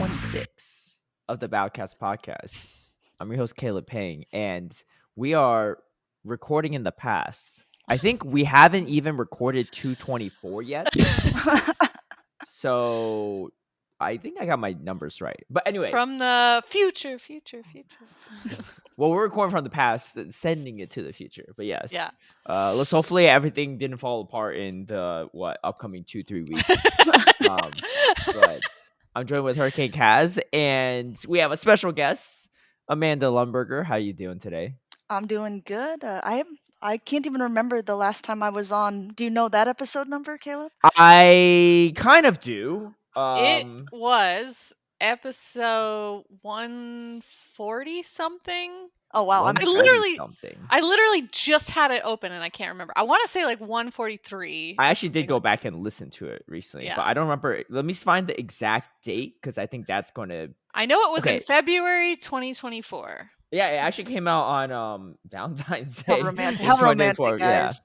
26 of the Battle Catz podcast. I'm your host, Caleb Peng, and we are recording in the past. I think we haven't even recorded 224 yet. So I think I got my numbers right. But anyway. From the future. Well, we're recording from the past, sending it to the future. But yes. Yeah. Let's hopefully everything didn't fall apart in the upcoming 2-3 weeks. But I'm joined with HurricaneKaz, and we have a special guest, Amanda Lundberg. How you doing today? I'm doing good. I can't even remember the last time I was on. Do you know that episode number, Caleb? I kind of do. It was episode 140 something. Oh wow! I literally just had it open and I can't remember. I want to say like 143. I actually did go back and listen to it recently, but I don't remember. Let me find the exact date because I think that's going to. I know it was in February 2024. Yeah, it actually came out on Valentine's Day. How romantic, guys!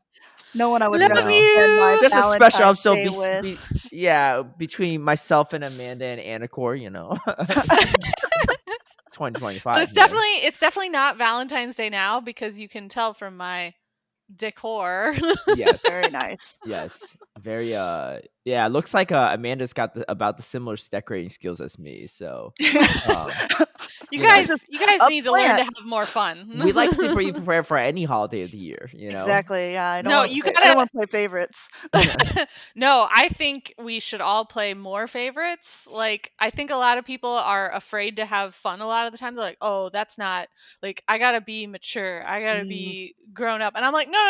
No one I would rather spend my just a special episode with. Between myself and Amanda and Anicor, 2025. But it's definitely not Valentine's Day now because you can tell from my decor. Yes, very nice. Yes, very. It looks like Amanda's got about the similar decorating skills as me. So, you guys need to learn to have more fun. We like to be prepared for any holiday of the year. Exactly. Yeah, I don't want to play favorites. No, I think we should all play more favorites. Like, I think a lot of people are afraid to have fun a lot of the time. They're like, oh, that's not, like, I gotta be mature. I gotta be grown up. And I'm like, no.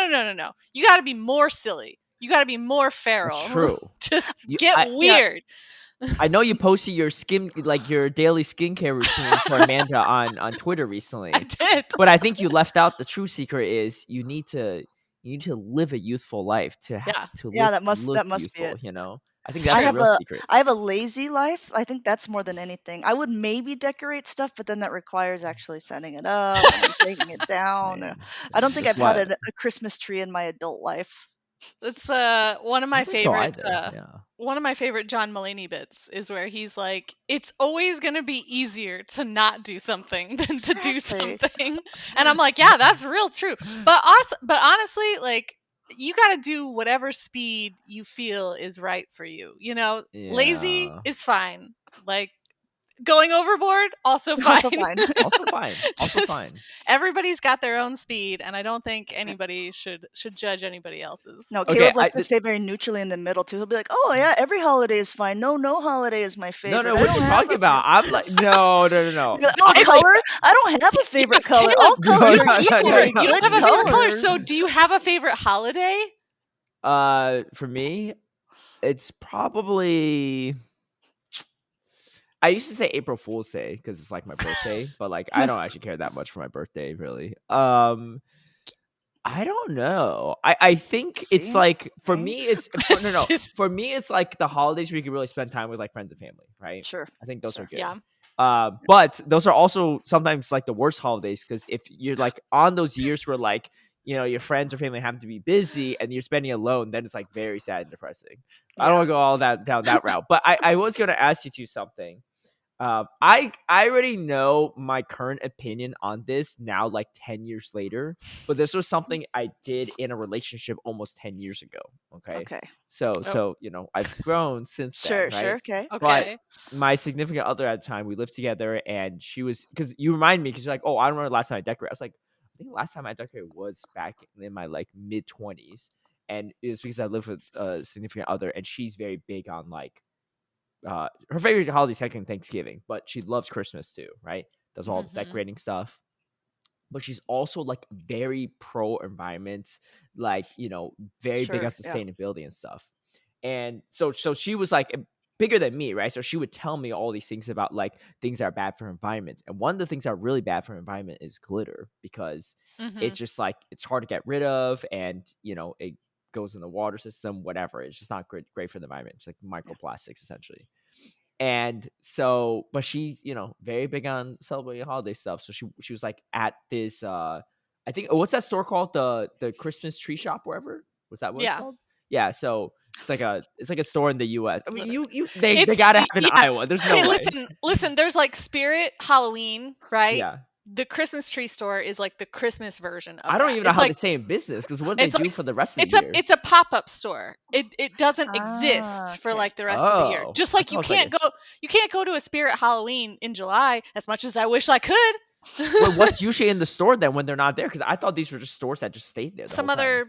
You gotta be more silly. You gotta be more feral. That's true. Just get weird. Yeah. I know you posted your your daily skincare routine for Amanda on Twitter recently. I did. But I think you left out the true secret is you need to live a youthful life that must be it. I think that's the real secret. I have a lazy life. I think that's more than anything. I would maybe decorate stuff, but then that requires actually setting it up and taking it down. I don't think I've had a Christmas tree in my adult life. It's one of my favorite one of my favorite John Mulaney bits is where he's like, it's always going to be easier to not do something than to do something. And I'm like, yeah, that's real true. But honestly, like, you got to do whatever speed you feel is right for you. Lazy is fine. Like, going overboard, also fine. Also fine. Everybody's got their own speed, and I don't think anybody should judge anybody else's. No, Caleb likes to stay very neutrally in the middle too. He'll be like, "Oh yeah, every holiday is fine. No holiday is my favorite." No, what you talking about? I'm like, no. All color? I don't have a favorite color. All colors are equally good. You don't have a favorite color, so do you have a favorite holiday? For me, it's probably. I used to say April Fool's Day because it's like my birthday, but like I don't actually care that much for my birthday, really. I don't know. I think it's like for me, it's For me, it's like the holidays where you can really spend time with like friends and family, right? Sure. I think those are good. Yeah. But those are also sometimes like the worst holidays because if you're like on those years where like your friends or family have to be busy and you're spending alone, then it's like very sad and depressing. Yeah. I don't want to go all down that route, but I was going to ask you two something. I already know my current opinion on this now, like 10 years later, but this was something I did in a relationship almost 10 years ago. Okay. So, I've grown since then. Right? Sure. Okay. But my significant other at the time, we lived together and she was, because you remind me, because you're like, oh, I don't remember the last time I decorated. I was like, I think the last time I decorated was back in my like mid 20s. And it was because I lived with a significant other and she's very big on like, her favorite holiday is second Thanksgiving, but she loves Christmas too, right? Does all this decorating stuff. But she's also like very pro environment, like, very big on sustainability and stuff. And so she was like bigger than me, right? So she would tell me all these things about like things that are bad for environment. And one of the things that are really bad for environment is glitter because it's just like it's hard to get rid of and it goes in the water system, whatever. It's just not great for the environment. It's like microplastics essentially. And so, but she's, very big on celebrating holiday stuff. So she was like at this, I think, what's that store called? The Christmas tree shop, wherever? Was that what it's called? Yeah, so it's like a store in the U.S. I mean, they It's gotta have in yeah. Iowa. There's no Okay, way. listen. There's like Spirit Halloween, right? Yeah, The Christmas tree store is like the Christmas version of I don't that. even know It's how like they stay in business because what do they it's do like for the rest of the year? it's a pop-up store. It doesn't Ah, exist for okay. like the rest of the year. Oh, Just I like thought it was like you can't go to a Spirit Halloween in July as much as I wish I could. Wait, what's usually in the store then when they're not there? Because I thought these were just stores that just stayed there the whole Some time. other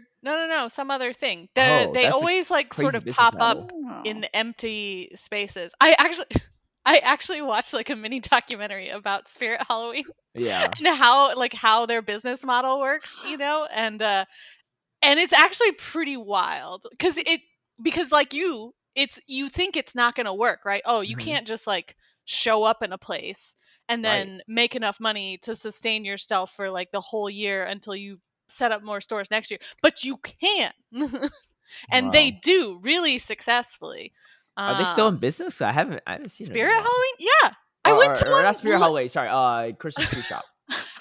some other thing. Oh, They that's a always like sort crazy of business pop up model. in Oh. empty spaces. I actually watched like a mini documentary about Spirit Halloween Yeah, and how their business model works, and it's actually pretty wild because like you think it's not going to work, right? Oh, you hmm can't just like show up in a place and right. then make enough money to sustain yourself for like the whole year until you set up more stores next year. But you can. And they Wow. do really successfully. Are they still in Um business? I haven't seen it in Spirit a while. Halloween? Yeah. I Or, went to or not Spirit one Halloween. Sorry, Christmas tree shop.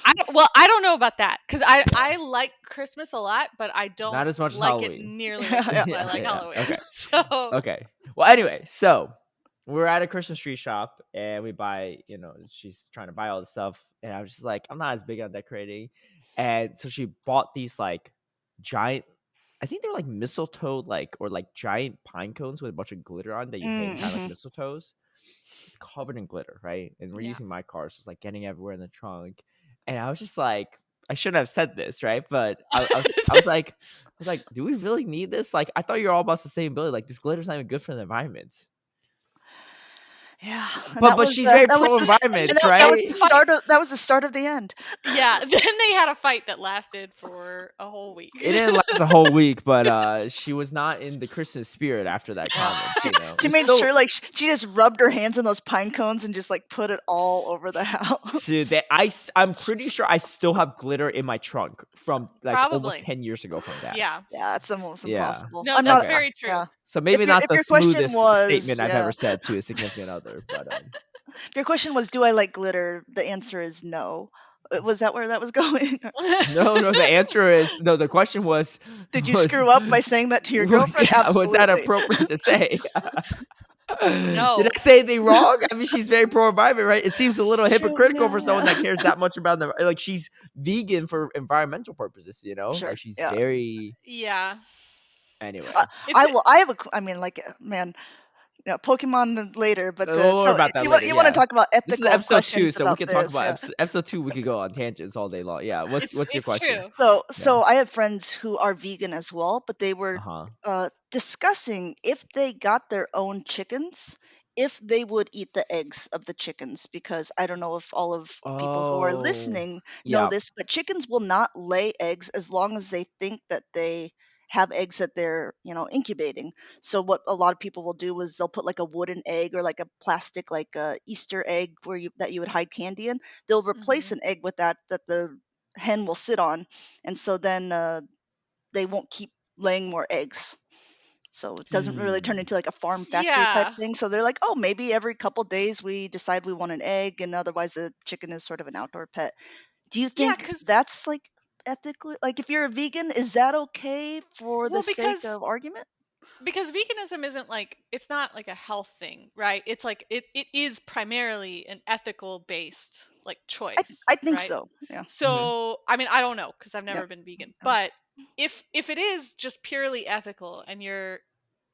I don't know about that because I Yeah, I like Christmas a lot, but I not don't as much as like it Halloween. nearly as Yeah, much yeah. as I Yeah, like yeah. Halloween. Okay. So Okay. Well, anyway, so we're at a Christmas tree shop and we buy, she's trying to buy all the stuff. And I was just like, I'm not as big on decorating. And so she bought these like giant, I think they're like mistletoe, or like giant pine cones with a bunch of glitter on that you hang kind of like Mm-hmm. mistletoes, covered in glitter, right? And we're yeah, using my car, so it's like getting everywhere in the trunk. And I was just like, I shouldn't have said this, right? But I was like, do we really need this? Like, I thought you were all about sustainability. Like, this glitter's not even good for the environment. Yeah, and But she's very that was pro the and environment, then that they was right? the had a fight. start of the end. Yeah, then they had a fight that lasted for a whole week. It didn't last a whole week, but she was not in the Christmas spirit after that Yeah, comment. she It she was made still. sure like she just rubbed her hands in those pine cones and just like put it all over the So house. that I'm pretty sure I still have glitter in my trunk from like almost Probably. 10 years ago from that. Yeah. Yeah, it's almost Yeah. impossible. No, I'm that's not. Okay. very true. Yeah. So maybe not If the your question smoothest was statement I've yeah, ever said to a significant other, but if your question was do I like glitter, the answer is no. Was that where that was going? no. The answer is no. The question was Did you was screw up by saying that to your girlfriend? was that Absolutely. appropriate to say? Did No. I say anything wrong? I mean, she's very pro environment, right? It seems a little Sure. hypocritical Yeah. for someone that Yeah. cares that much about the like. She's vegan for environmental purposes, Sure. like she's Yeah. very. Yeah. Uh, Anyway, It's I have a. I mean, like, man, yeah, Pokemon later. But we'll worry so about that you later. you want to Yeah, talk about this is ethical episode 2, questions so we about can talk this? about Yeah. episode 2. We could go on tangents all day long. Yeah, what's your it's question? true. Yeah. So I have friends who are vegan as well, but they Uh were huh. discussing if they got their own chickens, if they would eat the eggs of the chickens, because I don't know if all of people who are Oh, listening know yeah. this, but chickens will not lay eggs as long as they think that they have eggs that they're, incubating. So what a lot of people will do is they'll put like a wooden egg or like a plastic like a Easter egg that you would hide candy in. They'll replace Mhm. an egg with that the hen will sit on, and so then they won't keep laying more eggs. So it doesn't really turn Hmm. into like a farm factory type Yeah. thing. So they're like, oh, maybe every couple days we decide we want an egg, and otherwise the chicken is sort of an outdoor pet. Do you Yeah, think cuz that's like ethically, like if you're a vegan, is that okay for the well sake of argument? because veganism isn't like it's not like a health thing, right? It's like it is primarily an ethical based like choice, I think right? so. Yeah. hmm So, I mean, I don't know because I've Yeah. never been vegan, Yeah. but if it is just purely ethical and you're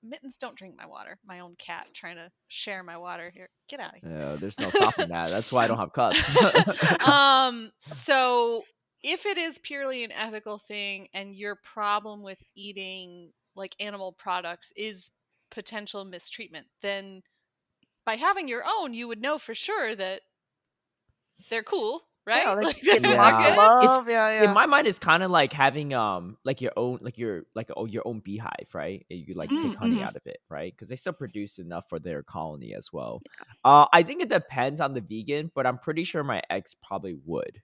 Mittens, don't drink my water. My own cat trying to share my water here. Get out of here. There's no stopping that. That's why I don't have cups. So if it is purely an ethical thing and your problem with eating like animal products is potential mistreatment, then by having your own, you would know for sure that they're cool, Yeah. right? They're Like getting they're lots of Yeah, good. it's love. Yeah. in Yeah. my mind. It's kind of like having like your own your own beehive, right? And you like take honey Mm-hmm. out of it, right? Because they still produce enough for their colony as well. I think it depends on the vegan, but I'm pretty sure my ex probably would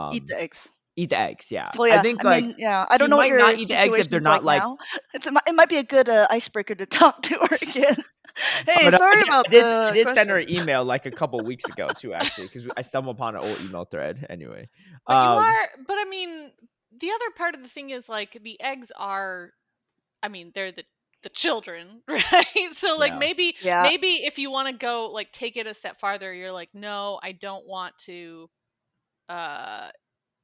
Eat um the eggs. eat the eggs. Yeah, Well, I yeah. think I like mean, yeah. I she don't know what might your not eat the eggs if they're situation's not like like. now. It might be a good icebreaker to talk to her again. Hey, But sorry about I the did send her question. an email like a couple weeks ago too, actually, because I stumbled upon an old email thread. Anyway, But um, I mean, the other part of the thing is like the eggs are I mean, they're the children, right? So like Yeah. maybe Yeah. if you want to go like take it a step farther, you're like, no, I don't want to uh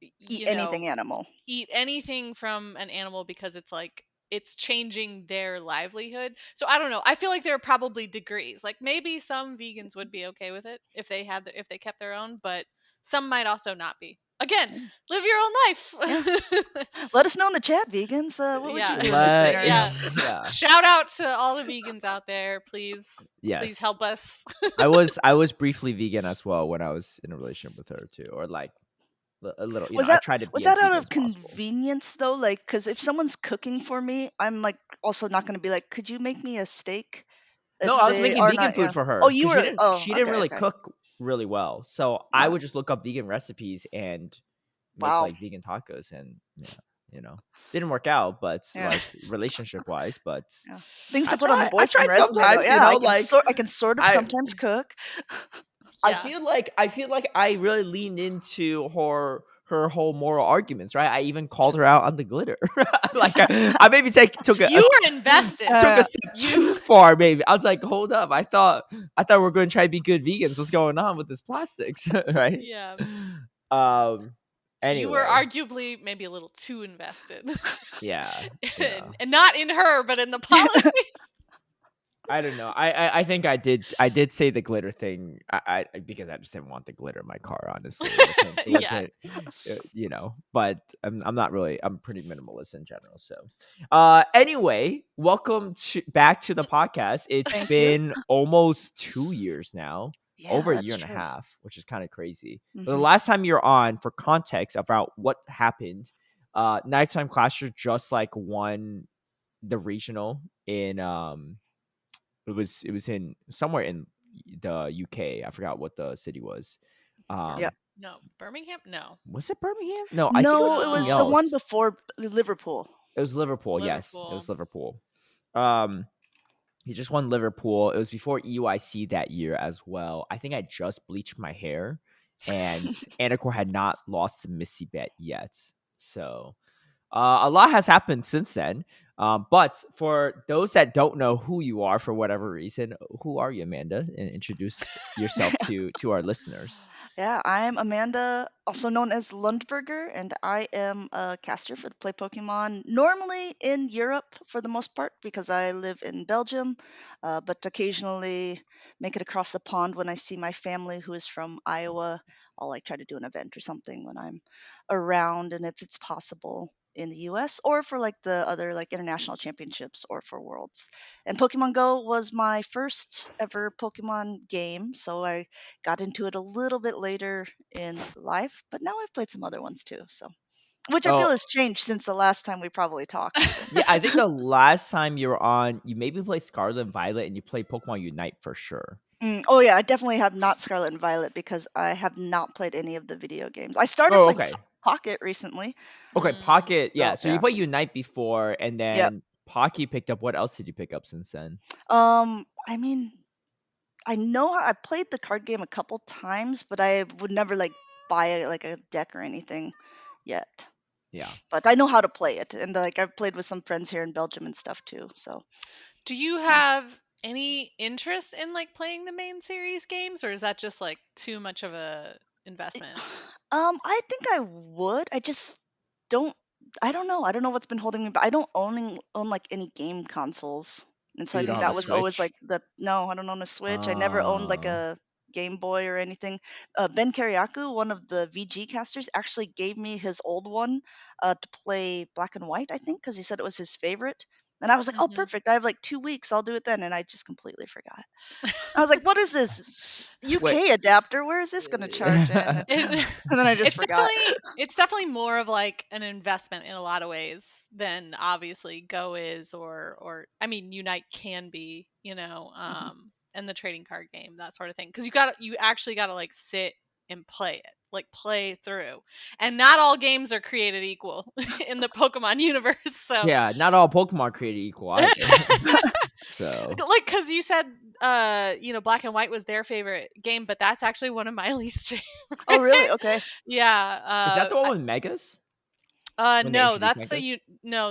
Eat you anything know, animal. eat anything from an animal because it's like it's changing their livelihood. So I don't know. I feel like there are probably degrees. Like maybe some vegans would be okay with it if they had if they kept their own, but some might also not be. Again, Yeah. live your own life. Let us know in the chat, vegans. What would you Yeah. do in this scenario? Yeah. Shout out to all the vegans out there, please. Please Yes. help us. I was briefly vegan as well when I was in a relationship with her too, or like a little. Was I that tried to was be as that out vegan of as possible. convenience though? Like, because if someone's cooking for me, I'm like also not going to be like, could you make me a steak? No, If I was they making are vegan not, food yeah. for Oh, her you because were. Oh, she didn't okay, really okay. cook really well. So I would just look up vegan recipes and make Wow. like vegan tacos, and didn't work out, but Yeah. like relationship wise, but Yeah. Things I to put on the tried. I boyfriend tried resume though. sometimes, Yeah, I can like I can sort of I sometimes cook. I Yeah. feel like I really leaned into her whole moral arguments, right? I even called her out on the glitter. Like I maybe took You were invested. took a Uh, step too far, maybe. I was like, hold up. I thought we are going to try to be good vegans. What's going on with this plastics, right? Yeah. Um. You were Anyway, arguably maybe a little too invested. yeah. And not in her, but in the policy. I don't know. I think I did say the glitter thing. Because I just didn't want the glitter in my car. Honestly, I think it Yeah. wasn't. But I'm not really. I'm pretty minimalist in general. So, anyway, welcome back to the podcast. It's Thank you. been almost 2 years now, Yeah, over a that's year and a true. half, which is kind of crazy. But the Mhm. last time you're on, for context about what happened, Nighttime Clasher just like won the regional in it was in somewhere in the UK. I forgot what the city was. Yeah. No, Birmingham? No. Was it Birmingham? No, I think it was No, it something was the No. one else. before Liverpool. It was Liverpool. Yes, it Liverpool. was Liverpool. Um, he just won Liverpool. It was before EUIC that year as well. I think I just bleached my hair, and Anicor had not lost the Missy bet yet. So a lot has happened since then. But for those that don't know who you are for whatever reason, who are you, Amanda? And introduce yourself to our listeners. Yeah, I'm Amanda, also known as Lundberger, and I am a caster for the Play Pokemon, normally in Europe for the most part because I live in Belgium, but occasionally make it across the pond when I see my family who is from Iowa. I'll like try to do an event or something when I'm around, and if it's possible in the US or for like the other like international championships or for worlds. And Pokemon Go was my first ever Pokemon game, so I got into it a little bit later in life, but now I've played some other ones too. So, which I feel Oh, has changed since the last time we probably talked. Even. yeah, I think the last time you were on, you maybe played Scarlet and Violet, and you played Pokemon Unite for sure. Oh yeah, I definitely have not Scarlet and Violet because I have not played any of the video games. I started Oh, playing okay. Pocket recently, Okay, Mm. Pocket. Yeah, so so you yeah, played Unite before, and yep. then Pocky picked up. What else did you pick up since then? I mean, I know I played the card game a couple times, but I would never like buy like a deck or anything yet. Yeah. But I know how to play it, and like I've played with some friends here in Belgium and stuff too. So Do you yeah. have any interest in like playing the main series games, or is that just like too much of a investment? I think I would. I just don't. I don't know. I don't know what's been holding me back. I don't own like any game consoles, and so Oh, I you don't think have a that was always Switch? like the no. I don't own a Switch. I never owned like Uh, a Game Boy or anything. Ben Kariaku, one of the VG casters, actually gave me his old one to play Black and White. I think because he said it was his favorite. And I was like, oh, Hmm. perfect. I have like 2 weeks. I'll do it then. And I just completely forgot. I was like, what is this wait. UK adapter? Where is this going to charge in? It, And then I just forgot. it's definitely more of like an investment in a lot of ways than obviously Go is, or I mean Unite can be, Mhm. and the trading card game, that sort of thing, because you actually got to like sit and play it, like play through, and not all games are created equal in the Pokemon universe. So Yeah, not all Pokemon created equal either. So like, because you said Black and White was their favorite game, but that's actually one of my least favorite. Oh, really? Okay. Yeah. is that the one with Megas? when they No, introduced that's megas?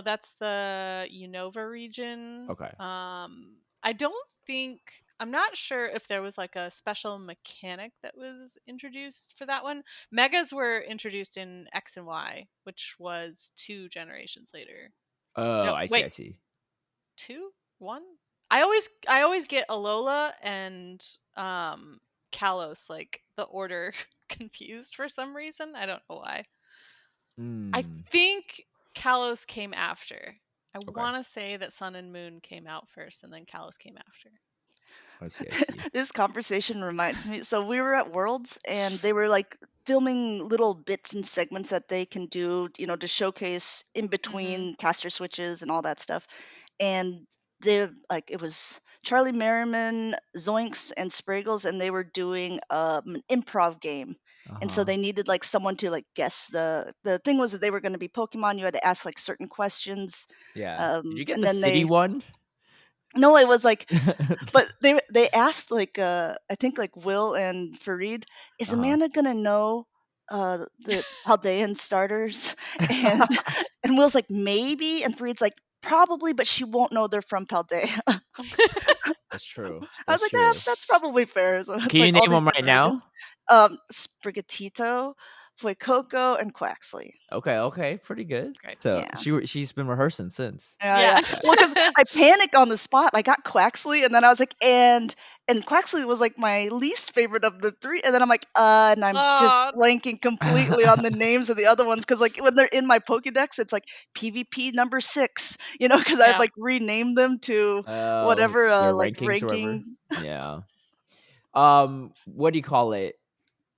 that's the Unova region. Okay. I don't think I'm not sure if there was like a special mechanic that was introduced for that one. Megas were introduced in X and Y, which was 2 generations later. Oh, No, I see. wait, I see. 2, 1. I always get Alola and Kalos, like the order confused for some reason. I don't know why. I Mm, think Kalos came after. I okay. want to say that Sun and Moon came out first and then Kalos came after. I see. I see. This conversation reminds me. So we were at Worlds, and they were like filming little bits and segments that they can do, to showcase in Mhm. between caster switches and all that stuff. And they like it was Charlie Merriman, Zoinks, and Spraggles, and they were doing an improv game. And so Uh-huh. they needed like someone to like guess the thing was that they were going to be Pokemon. You had to ask like certain questions, Yeah. Did you get and the then city they one? no, it was like but they asked like I think like Will and Farid, is Uh-huh. Amanda gonna know the Paldean starters? And and Will's like maybe, and Farid's like probably, but she won't know they're from Paldea. That's true. I was That's like, "Yeah, true. that's probably fair." So it's Can you like all name these them right different regions. now? Sprigatito, Fuecoco, and Quaxley. Okay, okay, pretty good. Great. So Yeah. she's been rehearsing since. Yeah, Yeah. yeah. Yeah. Well, because I panicked on the spot. I got Quaxley, and then I was like, and Quaxley was like my least favorite of the three. And then I'm like, and I'm just Oh, blanking completely on the names of the other ones because like when they're in my Pokédex, it's like PvP number 6, because I'd yeah. like renamed them to Oh, whatever, their like rankings or whatever. ranking. Yeah. What do you call it?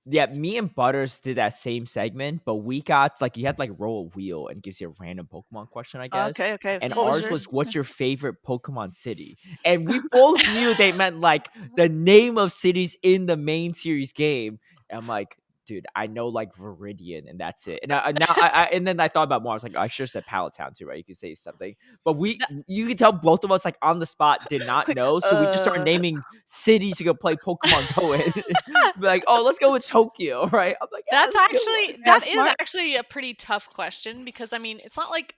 Yeah, me and Butters did that same segment, but we got like you had like roll a wheel and it gives you a random Pokemon question, I guess. Okay, okay. And What was ours Mhm. was yours? what's your favorite Pokemon city? And we both knew they meant like the name of cities in the main series game. And I'm like, dude, I know like Viridian and that's it. And and then I thought about more. I was like, I should have said Palatown too, right? You could say something. But That- you could tell both of us like on the spot did not Like, know. So we just started naming cities to go play Pokemon Go in. Be like, oh, let's go with Tokyo, right? I'm like, yeah, That's that's a good one. actually yeah, that is smart. actually a pretty tough question because I mean, it's not like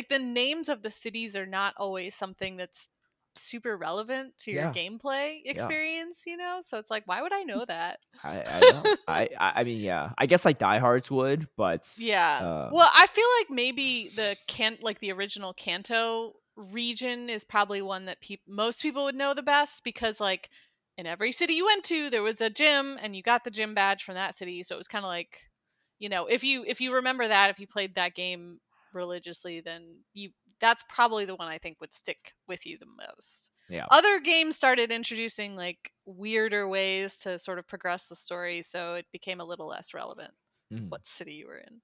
the names of the cities are not always something that's super relevant to your Yeah, gameplay yeah. experience. So it's like, why would I know that? I know. I mean, yeah. I guess like diehards would, but Yeah. Well, I feel like maybe the original Kanto region is probably one that most people would know the best because like in every city you went to there was a gym and you got the gym badge from that city, so it was kind of like, if you remember that, if you played that game religiously, then that's probably the one I think would stick with you the most. yeah. Other games started introducing like weirder ways to sort of progress the story, so it became a little less relevant Mhm. what city you were in.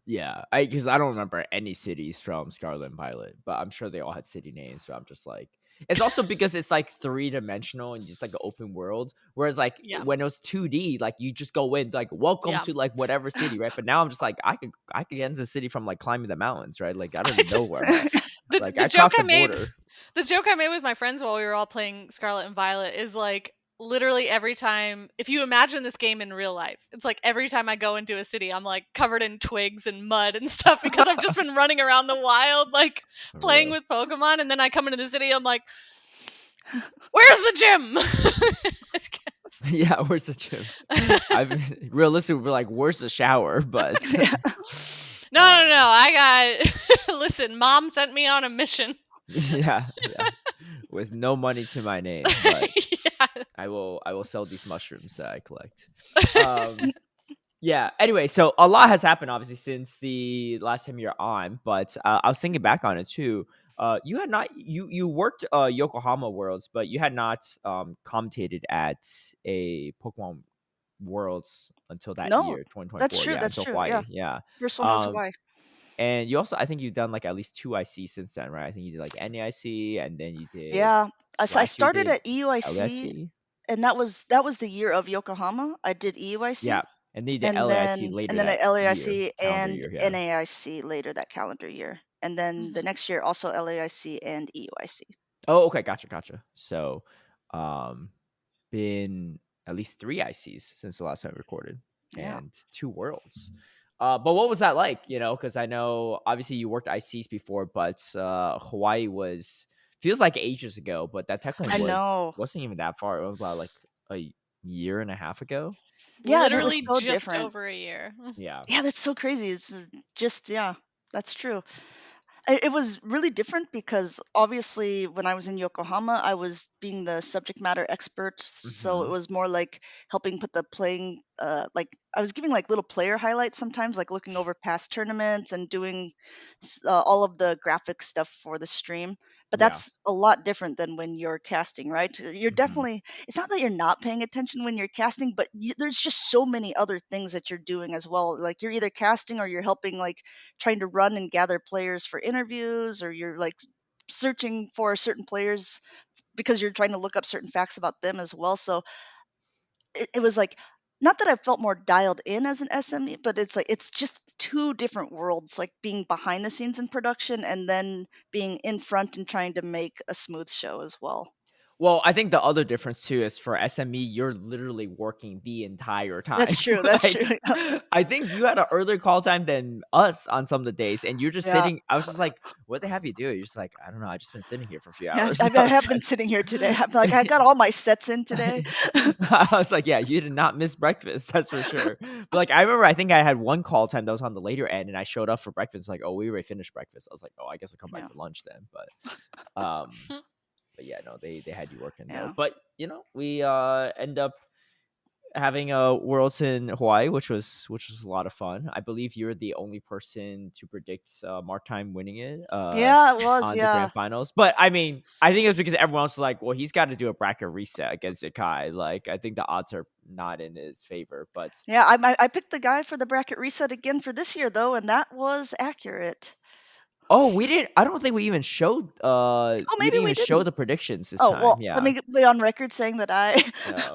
Yeah, because I don't remember any cities from Scarlet and Violet, but I'm sure they all had city names. So I'm just like, it's also because it's like 3 dimensional and just like an open world. Whereas like Yeah. when it was 2D, like you just go in like welcome Yeah. to like whatever city, right? But now I'm just like I could get into the city from like climbing the mountains, right? Like I don't even know where I'm at. the Like the I joke crossed I the made border. the joke I made with my friends while we were all playing Scarlet and Violet is like literally every time, if you imagine this game in real life, it's like every time I go into a city I'm like covered in twigs and mud and stuff because I've just been running around the wild like For playing real. with Pokemon, and then I come into the city, I'm like, where's the gym? Yeah, where's the gym? I've realistically we're like, where's the shower? But Yeah. No, no, no. I got Listen, mom sent me on a mission. yeah, yeah, with no money to my name, but Yeah. I will sell these mushrooms that I collect. Um, yeah. Anyway, so a lot has happened obviously since the last time you're on, but I was thinking back on it too. You had not you worked Yokohama Worlds, but you had not commentated at a Pokemon Worlds until that No, year, that's 2024. true. Yeah, That's until true. Yeah. Hawaii. Yeah. First one was Um, Hawaii. and you also, I think you've done like at least 2 IC since then, right? I think you did like NAIC, and then you did Yeah. I last year. You started did at EUIC, LAIC. and that was the year of Yokohama. I did Yeah, EUIC, and then you did and LAIC then and later then at that year, LAIC calendar and year. Yeah. NAIC later that calendar year, and then the Mhm. next year also LAIC and EUIC. Oh, okay, gotcha. So, um, been at least 3 ICs since the last time we recorded, Yeah. and 2 worlds. But what was that like? Because I know obviously you worked ICs before, but Hawaii feels like ages ago, but that technically I know. wasn't even that far. It was about like a year and a half ago. Yeah, and it was Literally so just different. over a year. Yeah. Yeah, that's so crazy. It's just yeah, that's true. It was really different because obviously when I was in Yokohama, I was being the subject matter expert, so it Hmm. was more like helping put the playing like I was giving like little player highlights sometimes, like looking over past tournaments and doing all of the graphic stuff for the stream. But Yeah. that's a lot different than when you're casting, right? You're Hmm. definitely, it's not that you're not paying attention when you're casting, but there's just so many other things that you're doing as well. Like you're either casting or you're helping like trying to run and gather players for interviews, or you're like searching for certain players because you're trying to look up certain facts about them as well. So it was like, not that I felt more dialed in as an SME, but it's like it's just two different worlds, like being behind the scenes in production and then being in front and trying to make a smooth show as well. Well, I think the other difference too is for SME, you're literally working the entire time. That's true. That's Like, true. I think you had an earlier call time than us on some of the days, and you're just Yeah. sitting. I was just like, "What they have you do?" You're just like, "I don't know. I just been sitting here for a few Yeah, hours." I have been sitting here today. I'm like, I got all my sets in today. I was like, "Yeah, you did not miss breakfast. That's for sure." But like, I remember, I think I had one call time that was on the later end, and I showed up for breakfast. Like, oh, we already finished breakfast. I was like, "Oh, I guess I'll come back Yeah. for lunch then." Um, but yeah, no, they had you working though. Yeah. But we end up having a Worlds in Hawaii, which was a lot of fun. I believe you're the only person to predict Martine winning it Yeah, it was. on the Yeah. grand finals. But I mean, I think it's because everyone else is like, well, he's got to do a bracket reset against Yakai. Like, I think the odds are not in his favor. But Yeah, I picked the guy for the bracket reset again for this year though, and that was accurate. oh, we didn't. I don't think we even showed. Oh, We maybe didn't we even show didn't. the predictions this Oh time. well, let Yeah. me be on record saying that I.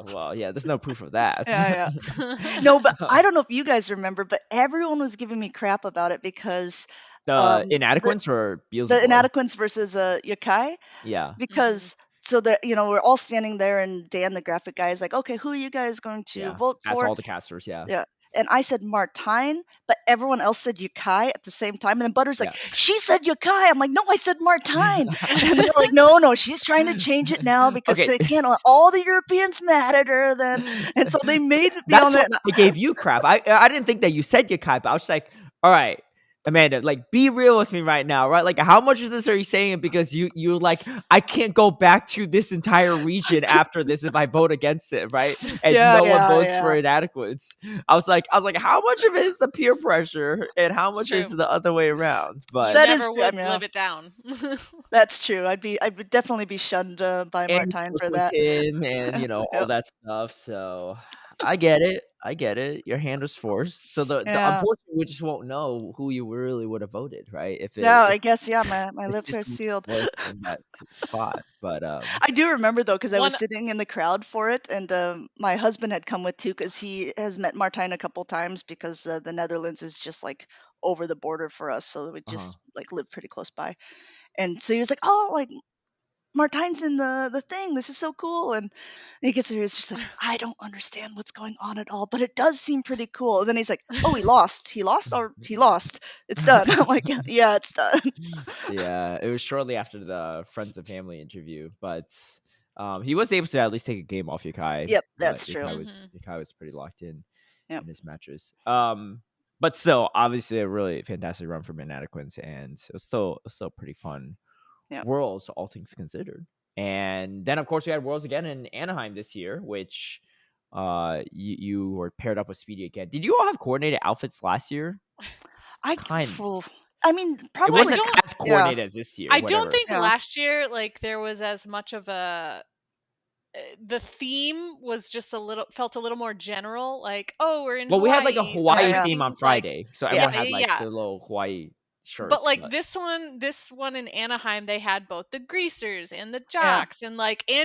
Well, yeah. There's no proof of that. Yeah, yeah. No, but I don't know if you guys remember, but everyone was giving me crap about it because The um the inadequates or the Beelzebub? inadequates versus Yakai, Yeah. Mhm. because so that we're all standing there and Dan the graphic guy is like, okay, who are you guys going to Yeah. vote Ask for? all the casters. Yeah. Yeah. And I said Martine, but everyone else said Yukai at the same time. And then Butter's like, Yeah. she said Yukai. I'm like, no, I said Martine. And they're like, no, no, she's trying to change it now because Okay. they can't want all the Europeans mad at her then. And so they made me on That's why that. I gave you crap. I didn't think that you said Yakai, but I was like, all right, Amanda, like be real with me right now, right? Like how much of this are you saying because you like I can't go back to this entire region after this if I vote against it, right? And Yeah, no one yeah, votes for yeah. inadequates. I was like, how much of it is the peer pressure and how It's much is true. the other way around? You But That is never true. I would mean, live it down. that's true. I would definitely be shunned by and you Martine work for with that. him and all Yep. that stuff. So I get it. I get it. Your hand was forced. So the Yeah. unfortunately we just won't know who you really would have voted, right? If Yeah, it I if guess, yeah, my the lips are system sealed. works in that spot. But I do remember though, because I was One sitting in the crowd for it, and my husband had come with too, because he has met Martijn a couple times, because the Netherlands is just like over the border for us, so we uh-huh. just like live pretty close by. And so he was like, "Oh, like Martijn's in the thing. This is so cool." And he gets there, he's just like, "I don't understand what's going on at all, but it does seem pretty cool." And then he's like, "Oh, he lost. He lost, or he lost. It's done." I'm like, "Yeah, yeah, it's done." Yeah, it was shortly after the Friends and Family interview, but he was able to at least take a game off Yakai, Yep, but that's true. Mhm. Yakai was pretty locked Yep, in his matches. But still, obviously a really fantastic run from Inadequates, and it was still pretty fun yep. Worlds, all things considered. And then of course we had Worlds again in Anaheim this year, which you were paired up with Speedy again. Did you all have coordinated outfits last year? I, Kind. phew, I mean, It I probably, wasn't don't as yeah, coordinated as this year, I don't whatever. think yeah. last year like there was as much of a the theme was just a little felt a little more general, like, oh, we're in Well, we had like a Hawaii, so Yeah, Hawaii yeah, theme on everything's like Friday, so yeah, everyone yeah, had yeah, like yeah. their little Hawaii But shirts. like But this one in Anaheim, they had both the greasers and the yeah. jocks, and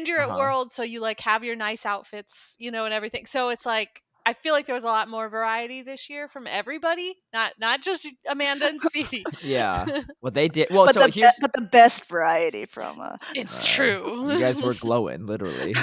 you're at uh-huh. World, so you like have your nice outfits, and everything. So it's like I feel like there was a lot more variety this year from everybody, not just Amanda and Speedy. Yeah, what they did. Well, But so here's but the best variety from It's uh, you true. guys were glowing, literally.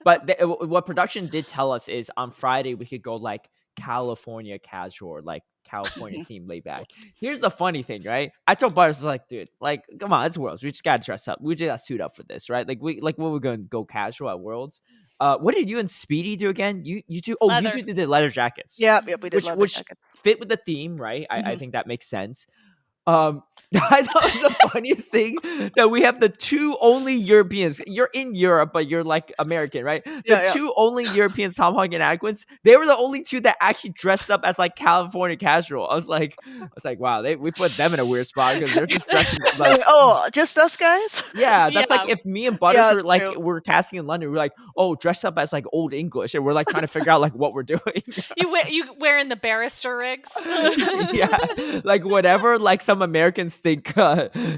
But what production did tell us is on Friday we could go like California casual or like California theme laid back. Here's the funny thing, right? I told Butters, like, dude, like, come on, it's Worlds. We just gotta dress up. We just gotta suit up for this, right? Like, what we're gonna go casual at Worlds. What did you and Speedy do again? You two, Leather. you two did leather jackets. Yeah, we did leather which jackets. fit with the theme, right? I Mhm. think that makes sense. I thought it was the funniest thing that we have the two only Europeans. You're in Europe, but you're like American, right? The Yeah. two only Europeans, Tomahawk and Aquins, they were the only two that actually dressed up as like California casual. I was like, wow, we put them in a weird spot because they're just dressing like, Oh, just us guys? yeah, that's like Yeah. if me and Butters Yeah, were it's like, true. we're casting in London, we're like, oh, dress up as like old English, and we're like trying to figure out like what we're doing. You wearing the barrister rigs? Yeah, like whatever like some Americans think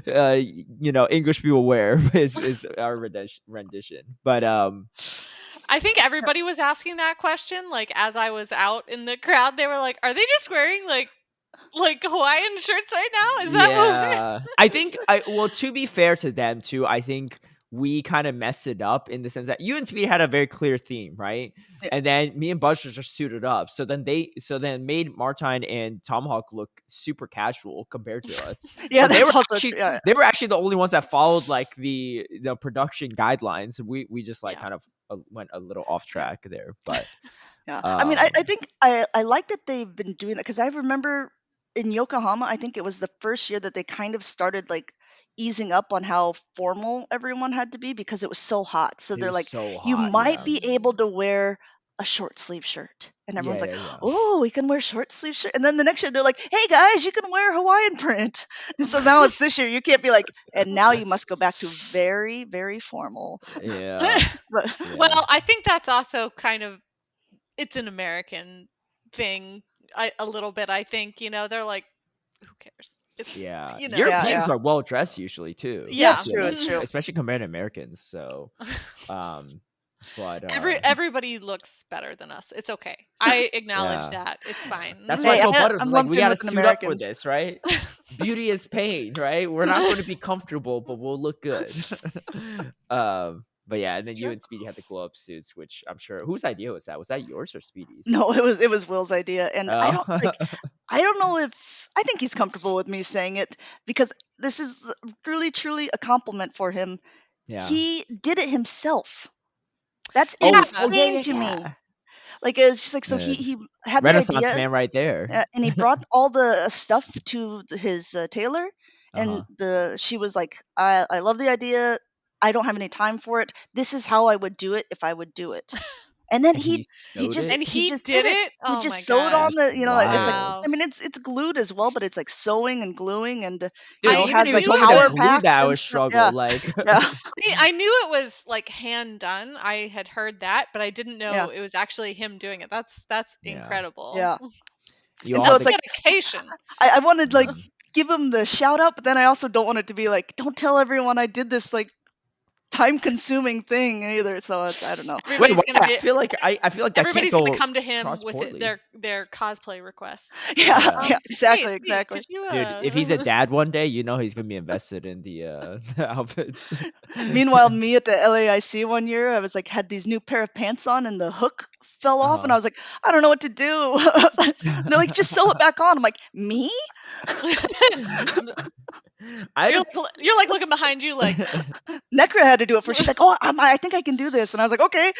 English people wear is our rendition. But I think everybody was asking that question. Like as I was out in the crowd, they were like, "Are they just wearing like Hawaiian shirts right now? Is that what we're?" yeah, I think well, to be fair to them too, I think we kind of messed it up in the sense that you and Speed had a very clear theme, right? Yeah. And then me and Buster just suited up. So then made Martine and Tomahawk look super casual compared to us. Yeah, But that's also true. they were actually the only ones that followed like the production guidelines. We just like Yeah. kind of went a little off track there. But Yeah. I mean, I think I like that they've been doing that because I remember in Yokohama, I think it was the first year that they kind of started like easing up on how formal everyone had to be because it was so hot. So it they're was like, so you hot. might Yeah. be able to wear a short sleeve shirt. And everyone's like, Yeah. oh, we can wear short sleeve shirt. And then the next year they're like, hey guys, you can wear Hawaiian print. And so now it's this year. You can't be like, and now you must go back to very, very formal. Yeah. But Yeah. Well, I think that's also kind of it's an American thing a little bit. I think they're like, who cares? It's, Yeah. you know. Europeans Yeah. are well dressed usually too. Yeah. it's true. It's true. Especially compared to Americans. So but Everybody looks better than us. It's okay. I acknowledge that. It's fine. That's why Hey, I told Butters, I'm like, lumped we in gotta with suit up for this, right? Beauty is pain, right? We're not going to be comfortable, but we'll look good. But yeah, and then you and Speedy had the glow up suits, which I'm sure whose idea was that? Was that yours or Speedy's? No, it was Will's idea, and I don't Oh. I don't know if I think he's comfortable with me saying it because this is really truly a compliment for him. Yeah. He did it himself. That's Yeah. insane to me. Like it's just like so he had the Renaissance idea, man right there. and he brought all the stuff to his tailor, and she was like, I love the idea. I don't have any time for it. This is how I would do it if I would do it. And then he sewed just it? And he just did did it. it? He Oh just my sewed on gosh. the it's like Wow. I mean it's glued as well, but it's like sewing and gluing and Dude, I even has if like you told me to power glue packs that, I and would stuff. struggle. Yeah. Like Yeah. See, I knew it was like hand done. I had heard that, but I didn't know Yeah. it was actually him doing it. That's Yeah. incredible. Yeah. you And all so have it's to- like Dedication. I wanted like give him the shout out, but then I also don't want it to be like, don't tell everyone I did this like time consuming thing either. So it's I don't know. Everybody's Wait, gonna I be. feel like that can't Everybody's go gonna come to him cross with Portly. their cosplay requests. Yeah, Hey, exactly, Steve, exactly. could you, Dude, if he's a dad one day, you know he's gonna be invested in the outfits. Meanwhile, me at the LAIC one year, I was like had these new pair of pants on, and the hook fell off, and I was like, I don't know what to do. And they're like, just sew it back on. I'm like, me? you're like looking behind you like Necra had to do it first. She's like, oh, I think I can do this, and I was like, okay,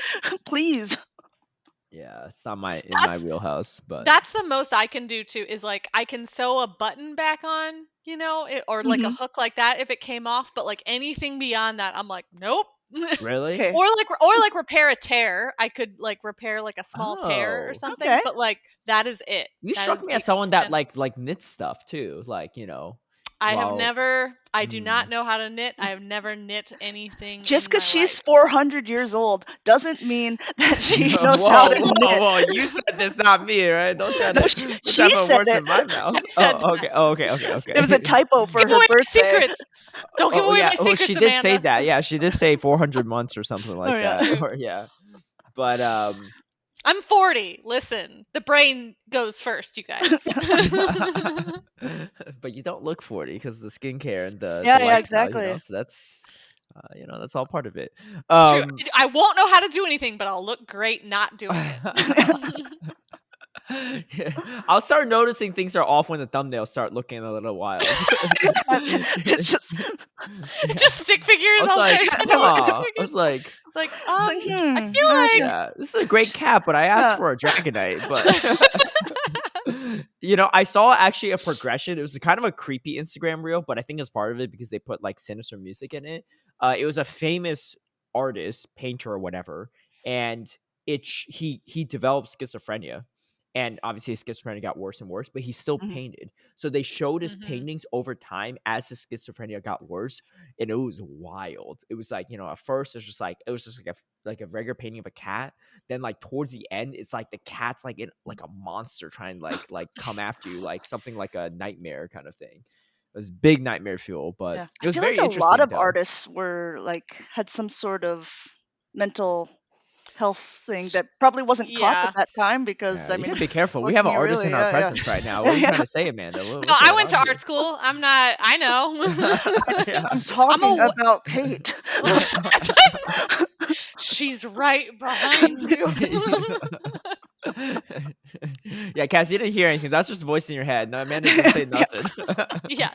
please. Yeah, it's not in my wheelhouse, but that's the most I can do too. Is like I can sew a button back on, or like a hook like that if it came off. But like anything beyond that, I'm like, nope. really? Okay. Or like repair a tear. I could like repair like a small tear or something. Okay. But like that is it. You That struck is me as the someone that extent. like knits stuff too, like I have Well, never. I do not know how to knit. I have never knit anything. Just because because she's 400 years old doesn't mean that she knows whoa, how to knit. whoa! You said this, not me, right? Don't try No, to she put said words it. in my mouth. said Oh, okay. Oh, okay. It was a typo for Give her away my birthday. secrets. Don't give away my secrets, she did say Amanda. that. Yeah, she did say 400 months or something like Oh, yeah. that. True. Or yeah, but I'm 40. Listen, the brain goes first, you guys. but you don't look 40 because the skincare and the Yeah, lifestyle, exactly. so that's that's all part of it. It's true. I won't know how to do anything, but I'll look great not doing it. I'll start noticing things are off when the thumbnails start looking a little wild. It's just Just stick I figures was all like, crazy. huh. I was like, Like, it's like, I feel I like should, yeah, this is a great cat, but I asked for a Dragonite. But I saw actually a progression. It was kind of a creepy Instagram reel, but I think it's part of it because they put like sinister music in it. It was a famous artist, painter, or whatever, and he developed schizophrenia. And obviously his schizophrenia got worse and worse, but he still Mhm. painted. So they showed his Mhm. paintings over time as his schizophrenia got worse, and it was wild. It was like, at first it was just like a regular painting of a cat. Then like towards the end, it's like the cat's like like a monster trying to like come after you, like something like a nightmare kind of thing. It was big nightmare fuel, but yeah. it I was feel like very a lot interesting of though. artists were like had some sort of mental health thing that probably wasn't caught at yeah. that time because Yeah, I you mean, gotta be careful. We what have can an you artist in really? our Yeah, yeah, presence right now. What yeah, are you yeah. trying to say, Amanda? No, What's I going went on to here? art school. I know. Yeah. I'm I'm talking a. about Kate. She's right behind you. Yeah, Cass, you didn't hear anything. That's just a voice in your head. No, Amanda didn't say Yeah. nothing. Yeah,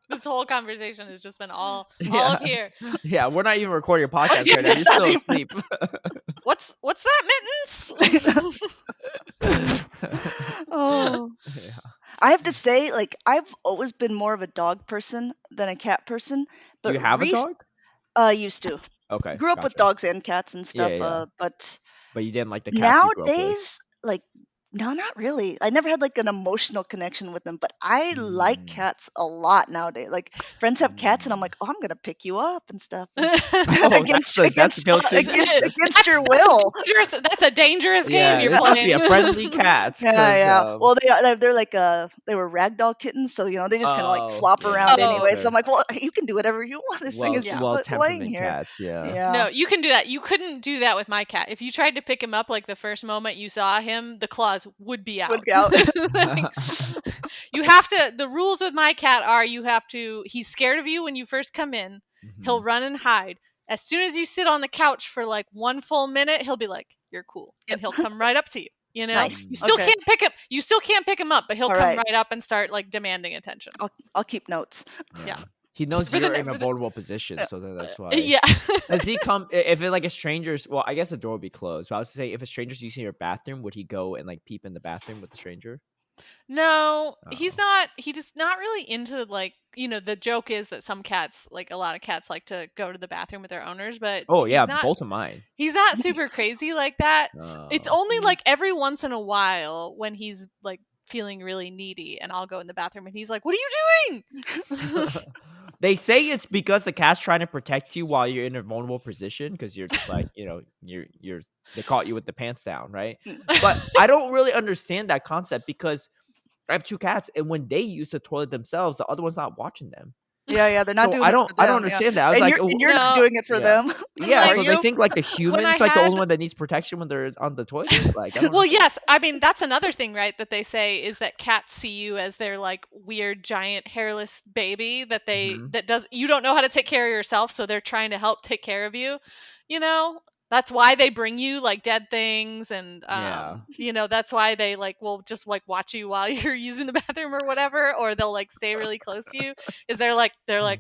this whole conversation has just been all Yeah. up here. Yeah, we're not even recording a What's podcast Yeah, right now. You're it's not still even. asleep. what's that, Mittens? Oh, Yeah. I have to say, like, I've always been more of a dog person than a cat person, Do but you have a dog? used to. Okay, Grew up with gotcha. dogs and cats and Yeah, stuff, yeah. but But you didn't like the cats you grew up with. nowadays, like, no, not really. I never had like an emotional connection with them, but I like Mm, cats a lot nowadays. Like friends have cats, and I'm mm. like, oh, I'm gonna pick you up and stuff, and Oh, that's the go-to. against your will. That's a dangerous game Yeah, you're this must be playing. a friendly cat, Yeah, because yeah. Well, they're like they were ragdoll kittens, so they just kind of like oh flop yeah, around that's Oh, anyway. So I'm fair. like, well, you can do whatever you want. This thing Well, is yeah. just well laying temperament here. cats, yeah. Yeah, No, you can do that. You couldn't do that with my cat. If you tried to pick him up like the first moment you saw him, the claws would be would out. go out. Like, you have to. The rules with my cat are you have to. He's scared of you when you first come in. He'll Mhm. run and hide. As soon as you sit on the couch for like one full minute, he'll be like, "You're cool," and Yep. he'll come right up to you. You know, Nice. Mm. you still Okay. can't pick him. You still can't pick him up, but he'll All come right. right up and start like demanding attention. I'll keep notes. Yeah, Yeah. He just knows for the you're ne- in a for the vulnerable position, so that's why. yeah. Does he come if it like a stranger's? Well, I guess the door would be closed. But I was to say, if a stranger's using your bathroom, would he go and like peep in the bathroom with the stranger? No, he's Oh, not. He just not really into like the joke is that some cats, like a lot of cats, like to go to the bathroom with their owners, but oh yeah, both of mine. he's not super crazy like that. It's Oh, only Mm. like every once in a while when he's like feeling really needy, and I'll go in the bathroom, and he's like, "What are you doing?" they say it's because the cat's trying to protect you while you're in a vulnerable position because you're just like you're they caught you with the pants down, right? But I don't really understand that concept because I have two cats, and when they use the toilet themselves, the other one's not watching them. Yeah, yeah. They're not So doing it for I don't them. Yeah, understand that. I was like, and oh, you're not No, doing it for yeah, them, yeah. are like So they you? think like the when I humans like the had only one that needs protection when they're on the toilet. Like I don't well, understand. yes. I mean, that's another thing, right? That they say is that cats see you as their like weird giant hairless baby Hmm. that does you don't know how to take care of yourself, so they're trying to help take care of you. You know, that's why they bring you like dead things, and Yeah. that's why they like will just like watch you while you're using the bathroom or whatever, or they'll like stay really close to you. Is they're like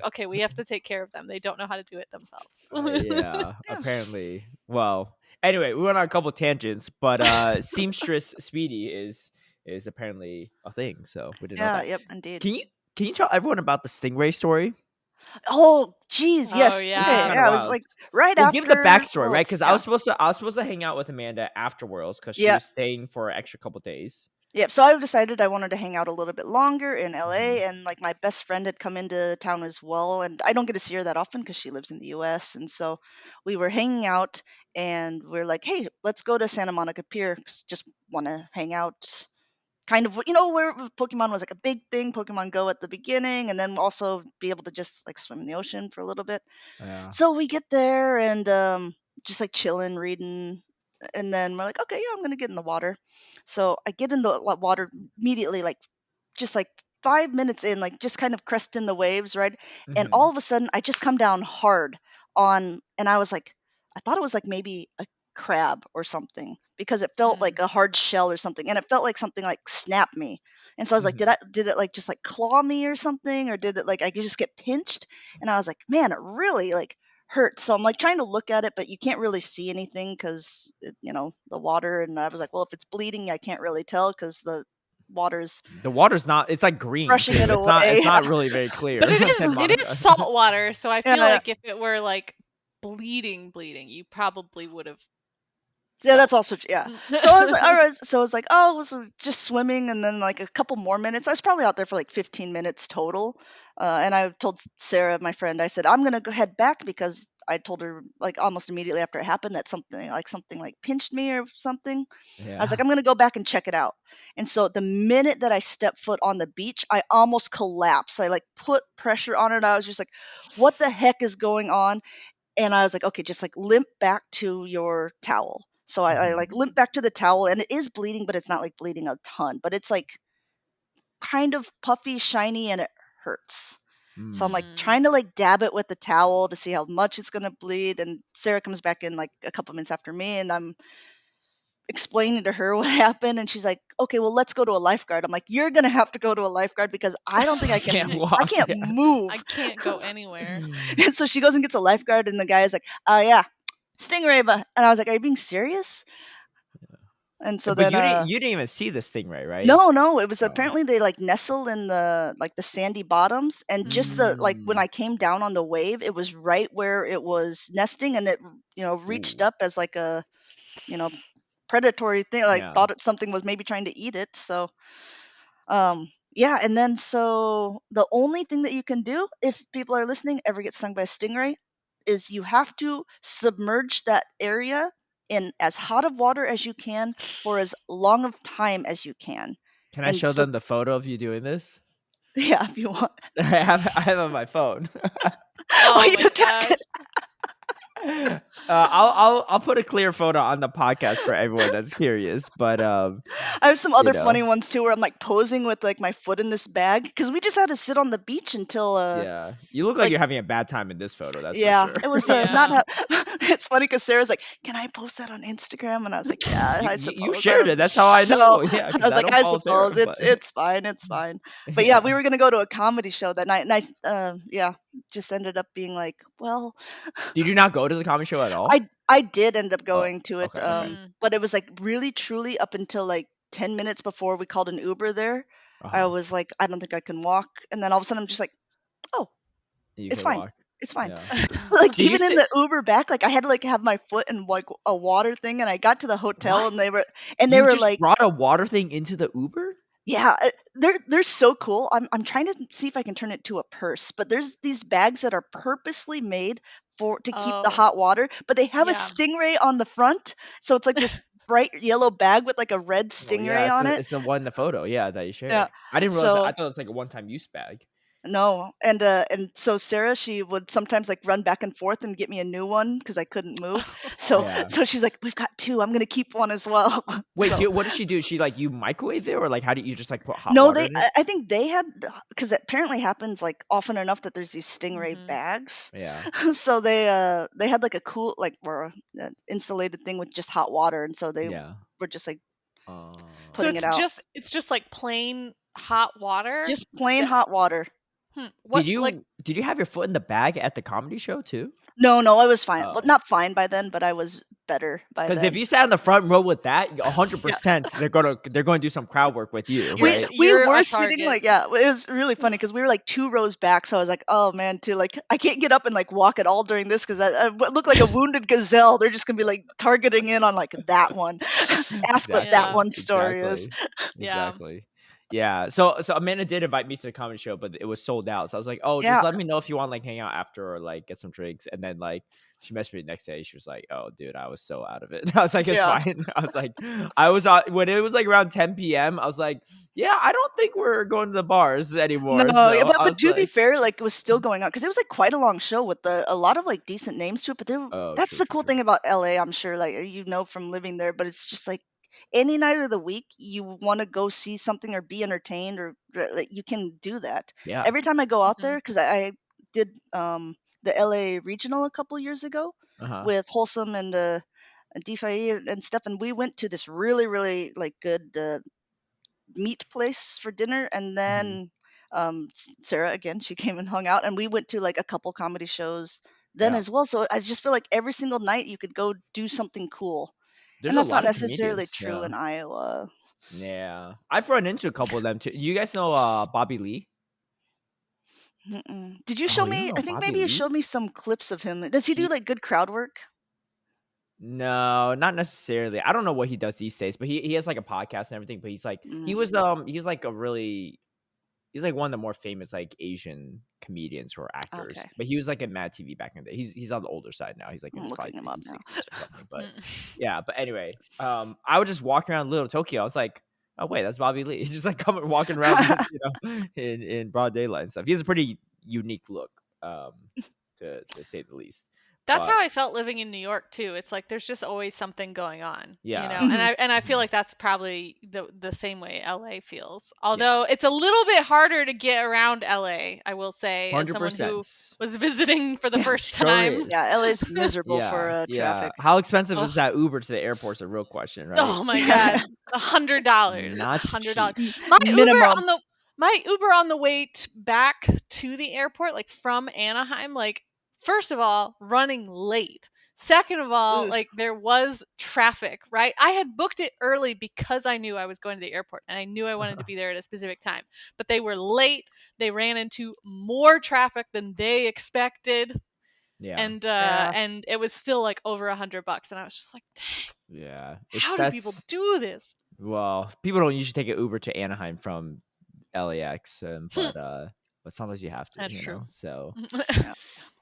okay, we have to take care of them. They don't know how to do it themselves. Yeah, Yeah, apparently. Well, anyway, we went on a couple tangents, but seamstress Speedy is apparently a thing, so we didn't know yeah, that. yep, indeed. Can you tell everyone about the stingray story? Oh, geez, Oh yes. This is Okay, yeah. kind of yeah. It was wild. like right Well, give the after backstory, right? Worlds. Because Yeah, I was supposed to hang out with Amanda afterwards because she yeah, was staying for an extra couple days. yeah. So I decided I wanted to hang out a little bit longer in Hmm. LA, and like my best friend had come into town as well, and I don't get to see her that often because she lives in the US, and so we were hanging out, and we're like, hey, let's go to Santa Monica Pier, 'cause just want to hang out kind of where Pokemon was like a big thing, Pokemon Go at the beginning, and then also be able to just like swim in the ocean for a little bit. Yeah. So we get there and just like chilling, reading, and then we're like, okay, yeah, I'm gonna get in the water. So I get in the water immediately, like just like 5 minutes in, like just kind of cresting the waves, right? And Hmm. all of a sudden, I just come down hard and I was like, I thought it was like maybe a crab or something because it felt like a hard shell or something, and it felt like something like snapped me. And so I was like, Mhm. did it like just like claw me or something, or did it like I could just get pinched? And I was like, man, it really like hurts. So I'm like trying to look at it, but you can't really see anything because the water. And I was like, well, if it's bleeding, I can't really tell because the water's The water's not. It's like green brushing it too. It's not. away. It's not really very clear. But it Said is Monica. salt water, so I Yeah, feel like if it were like bleeding, you probably would have. yeah, that's also yeah. So I was like, all right. So I was like, oh, I was just swimming, and then like a couple more minutes. I was probably out there for like 15 minutes total. And I told Sarah, my friend, I said I'm gonna go head back because I told her like almost immediately after it happened that something like pinched me or something. I was like, Yeah. I'm gonna go back and check it out. And so the minute that I stepped foot on the beach, I almost collapsed. I like put pressure on it. I was just like, what the heck is going on? And I was like, okay, just like limp back to your towel. So I like limp back to the towel, and it is bleeding, but it's not like bleeding a ton, but it's like kind of puffy, shiny, and it hurts. So I'm like trying to like dab it with the towel to see how much it's gonna bleed. And Sarah comes back in like a couple minutes after me, and I'm explaining to her what happened, and she's like, okay, well, let's go to a lifeguard. I'm like, you're gonna have to go to a lifeguard because I don't think I can't I walk. can't Yeah. move. I can't go anywhere. And so she goes and gets a lifeguard, and the guy is like, yeah, stingray. And I was like, are you being serious? And so But then you didn't even see the stingray, right? no, it was Oh. apparently they like nestle in the like the sandy bottoms, and just the like when Mm. I came down on the wave, it was right where it was nesting, and it reached Ooh. up as like a you know predatory thing, like Yeah. thought something was maybe trying to eat it. So yeah, and then so the only thing that you can do if people are listening ever get stung by a stingray is you have to submerge that area in as hot of water as you can for as long of time as you can. Can I And show so them the photo of you doing this? yeah, if you want. I have it on my phone. Oh, Oh you my got gosh. it. I'll put a clear photo on the podcast for everyone that's curious. But I have some you other know, funny ones too where I'm like posing with like my foot in this bag because we just had to sit on the beach until yeah, you look like like you're having a bad time in this photo. That's for yeah, sure. it was not. Yeah. It's funny because Sarah's like, "Can I post that on Instagram?" And I was like, "Yeah, You, I you you suppose." shared it. That's how I No, know. Yeah, I because was I like, don't "I follow Sarah, suppose but it's fine, it's fine." But yeah, we yeah. were gonna go to a comedy show that night. Nice, yeah, just ended up being like, well, Did you not go to the comedy show at all? I did end up Oh, going to it, okay, okay. but it was like really truly up until like 10 minutes before we called an Uber there. I Uh-huh. was like, I don't think I can walk, and then all of a sudden I'm just like, oh, You it's could fine, walk. it's fine. Yeah. Like Did you even in sit? the Uber back, like I had to like have my foot in like a water thing, and I got to the hotel, What? and they You were just like, brought a water thing into the Uber? yeah, they're so cool. I'm trying to see if I can turn it to a purse, but there's these bags that are purposely made for to keep the Oh, hot water, but they have a yeah. stingray on the front, so it's like this bright yellow bag with like a red Well, yeah, stingray on it. it's the one in the photo, yeah, that you Yeah, shared. I didn't realize that. I so thought it was like a one-time use bag. no, and so Sarah, she would sometimes like run back and forth and get me a new one because I couldn't move. So Yeah. so she's like, we've got two. I'm gonna keep one as well. Wait, So what does she do? She like you microwave it or like how do you just like put hot no, water they in it? I think they had because it apparently happens like often enough that there's these stingray Mhm. bags. Yeah. So they had like a cool like or insulated thing with just hot water, and so they Yeah. were just like So putting it out. it's just like plain hot water. Just plain That hot water. what like Did you have your foot in the bag at the comedy show too? No, I was fine. Well, Oh. not fine by then, but I was better by Because if then. you sat in the front row with that, Yeah. 100% they're gonna do some crowd work with you, you're right? We you're were a sitting target. like yeah, it was really funny because we were like 2 rows back, so I was like, oh man, to like I can't get up and like walk at all during this because I look like a wounded gazelle. They're just gonna be like targeting in on like that one. Ask what that Yeah. Exactly. one story is. Exactly. Yeah. Exactly. Yeah. So Amanda did invite me to the comedy show, but it was sold out. So I was like, oh, just Yeah, let me know if you want like hang out after or like get some drinks. And then like she messaged me the next day. She was like, oh, dude, I was so out of it. I was like, it's yeah. fine. I was like, when it was like around 10 p.m. I was like, yeah, I don't think we're going to the bars anymore. No, yeah, So I but was to be like, fair, like it was still going on because it was like quite a long show with a lot of like decent names to it. But oh, that's true, the true, cool true. thing about LA. I'm sure, like from living there. But it's just like any night of the week, you want to go see something or be entertained, or like, you can do that. Yeah. Every time I go out there, Mhm. because I did the LA regional a couple years ago Uh huh. with Wholesome and and DeFi and stuff, and we went to this really, really like good meat place for dinner, and then Sarah again, she came and hung out, and we went to like a couple comedy shows then Yeah. as well. So I just feel like every single night you could go do something cool, There's and a that's not lot of necessarily comedians. true Yeah. in Iowa. Yeah. I've run into a couple of them too. You guys know Bobby Lee? Did you show Oh, you don't me? know I think Bobby maybe you Lee? showed me some clips of him. Does he do He like good crowd work? No, not necessarily. I don't know what he does these days, but he has like a podcast and everything. But he's like a really he's like one of the more famous like Asian comedians or actors. Okay, But he was like in Mad TV back in the day. He's on the older side now. He's like in I'm his probably looking him up 50s, now. 60s or something. But Mm. yeah, but anyway, I was just walking around Little Tokyo. I was like, oh wait, that's Bobby Lee. He's just like coming walking around, in broad daylight and stuff. He has a pretty unique look, to say the least. That's But how I felt living in New York too. It's like there's just always something going on, yeah, and Mhm. I feel like that's probably the same way LA feels. Although it's a little bit harder to get around LA, I will say, as someone who 100%. was visiting for the Yeah. first Sure time. is. Yeah, LA's miserable for Yeah, yeah. traffic. How expensive Oh, is that Uber to the airport's a real question, right? oh my Yeah. God, $100, Not $100. cheap. My Uber Minimum. on the my Uber on the way back to the airport, like from Anaheim, like first of all, running late. Second of all, Ugh. like there was traffic, right? I had booked it early because I knew I was going to the airport and I knew I wanted to be there at a specific time. But they were late. They ran into more traffic than they expected. Yeah, Yeah. And it was still like over $100. And I was just like, dang, yeah. how do people do this? Well, people don't usually take an Uber to Anaheim from LAX, but sometimes you have to, That's true. So Yeah.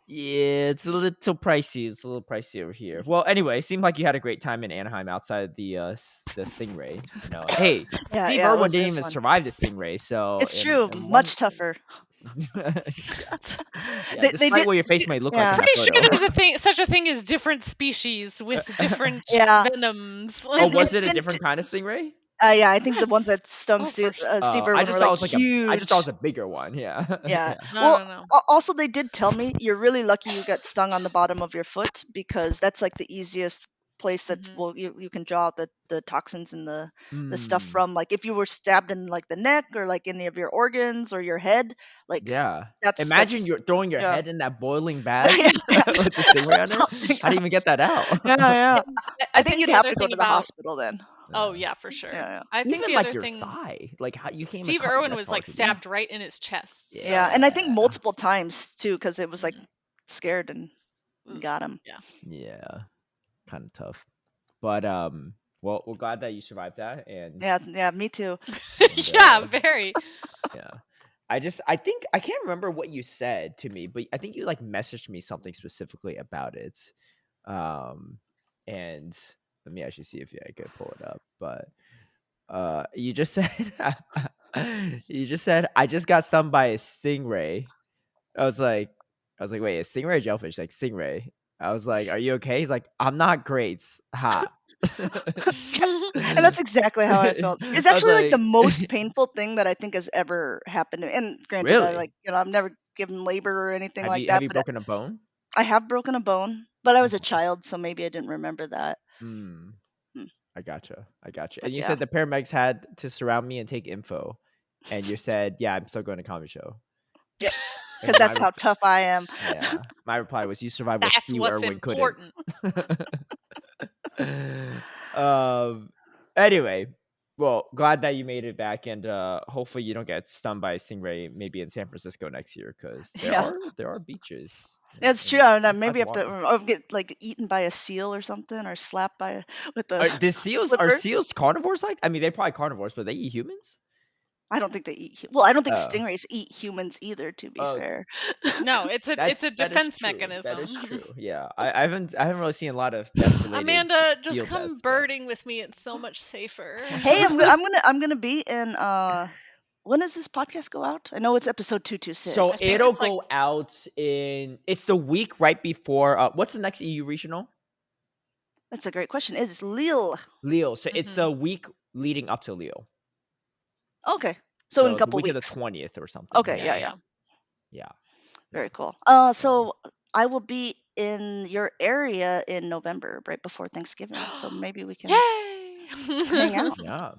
yeah, it's a little pricey. It's a little pricey over here. Well, anyway, it seemed like you had a great time in Anaheim outside the Stingray. Hey, Yeah, Steve yeah, Irwin it didn't was even fun. survive the Stingray, so It's true, in one much tougher. yeah. Yeah, They despite did. what your face may look like in Yeah. that Pretty sure photo. there's such a thing as different species with different Yeah. venoms. Oh, And was it a and different kind of stingray? yeah, I think the ones that stung Oh, for sure. Steve I Irwin just were thought it like was I just thought it huge. was a bigger one. Yeah. Yeah. Yeah. Well, No. also they did tell me you're really lucky you got stung on the bottom of your foot, because that's like the easiest place that Mhm. you can draw out the toxins and the stuff Mm, from. Like if you were stabbed in like the neck or like any of your organs or your head, like yeah. Imagine that's you're throwing your yeah. head in that boiling bath Yeah, yeah. with the stingray under it. Something How do you even get else. that out? Yeah, yeah. And I I think think you'd the have other to go thing to the about hospital then. oh Yeah. yeah, for sure. Yeah, yeah. I think Even the like other your thing thigh, like how you can't even Steve cut Irwin that was far like to the. stabbed right in his chest. Yeah, and So I think Yeah. multiple times too, because it was like mhm. scared and Ugh, got him. yeah. Yeah. Kind of tough. But well, we're glad that you survived that, and Yeah, me too. Yeah, very. yeah. I think I can't remember what you said to me, but I think you like messaged me something specifically about it. And let me actually see if I could pull it up. But you just said I just got stung by a stingray. I was like wait, a stingray or jellyfish? Like stingray. I was like, are you okay? He's like, I'm not great. Ha. And that's exactly how I felt. It's I was actually like the like, most painful thing that I think has ever happened to me. And granted, I really? like, I've never given labor or anything like Have that, you but broken a bone? I have broken a bone, but I was a Okay. child, so maybe I didn't remember that. Hmm. Mm, I gotcha. I gotcha. And But you yeah, said the paramedics had to surround me and take info. And you said, yeah, I'm still going to comedy show. yep, And because that's how tough I am. yeah, my reply was, you survived what That's Steve what's Irwin couldn't. important. um. Anyway, well, glad that you made it back, and hopefully you don't get stung by a stingray. Maybe in San Francisco next year, because Yeah, there are beaches. that's true. And Inside maybe the I have to water. get like eaten by a seal or something, or slapped by with a Are flipper. seals carnivores? Like, I mean, they're probably carnivores, but they eat humans. I don't think they eat. Well, I don't think Oh, stingrays eat humans either. To be oh, fair. No, it's a that is defense true. That is mechanism. true. Yeah, I haven't really seen a lot of death related Amanda, just seal come deaths, but birding with me. It's so much safer. Hey, I'm gonna be in. When does this podcast go out? I know it's episode so I 226, think but it'll it's like go out it's the week right before. What's the next EU regional? that's a great question. Is Lille? Leo. So it's the mhm. week leading up to Leo. Okay, so in a So the couple week of the weeks. 20th or something. Okay, Yeah, yeah, Yeah. yeah, yeah, yeah. very cool. So So I will be in your area in November, right before Thanksgiving. So maybe we can Yay! hang out. Yeah.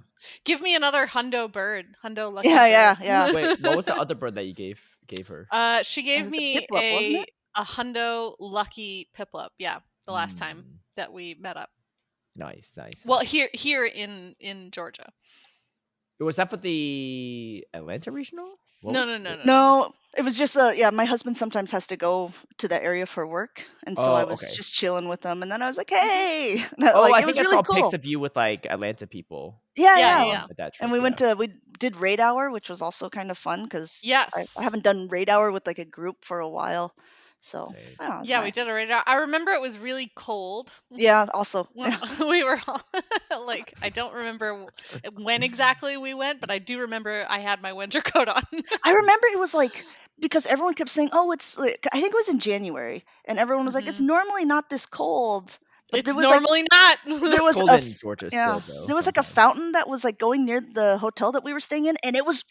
Give me another hundo bird, hundo lucky Yeah, yeah, bird. yeah. Wait, what was the other bird that you gave her? She It gave was a me piplup, wasn't it? a hundo lucky piplup. Yeah, the last time Mm, that we met up. nice, nice, Well, nice. here in Georgia. Was that for the Atlanta regional? What No, was no, no, it? no, no. No, it was just yeah, my husband sometimes has to go to that area for work, and so I Oh, was okay. just chilling with him, and then I was like, Mhm. "Hey," Oh, like I it think was I really saw pics cool. of you with like Atlanta people Yeah, Yeah, yeah, yeah. yeah. at that And trip. we Yeah. we did raid hour, which was also kind of fun because I Yes. haven't done raid hour with like a group for a while. So Same. yeah, it was Yeah, we nice. did a radar. I remember it was really cold. Yeah, also, When yeah. we were all like, I don't remember when exactly we went, but I do remember I had my winter coat on. I remember it was like because everyone kept saying, "Oh, it's like," I think it was in January, and everyone was like, "It's Hmm. normally not this cold," but It's normally not. there It's was cold a in Georgia yeah, still though, there was like a sometimes. fountain that was like going near the hotel that we were staying in, and it was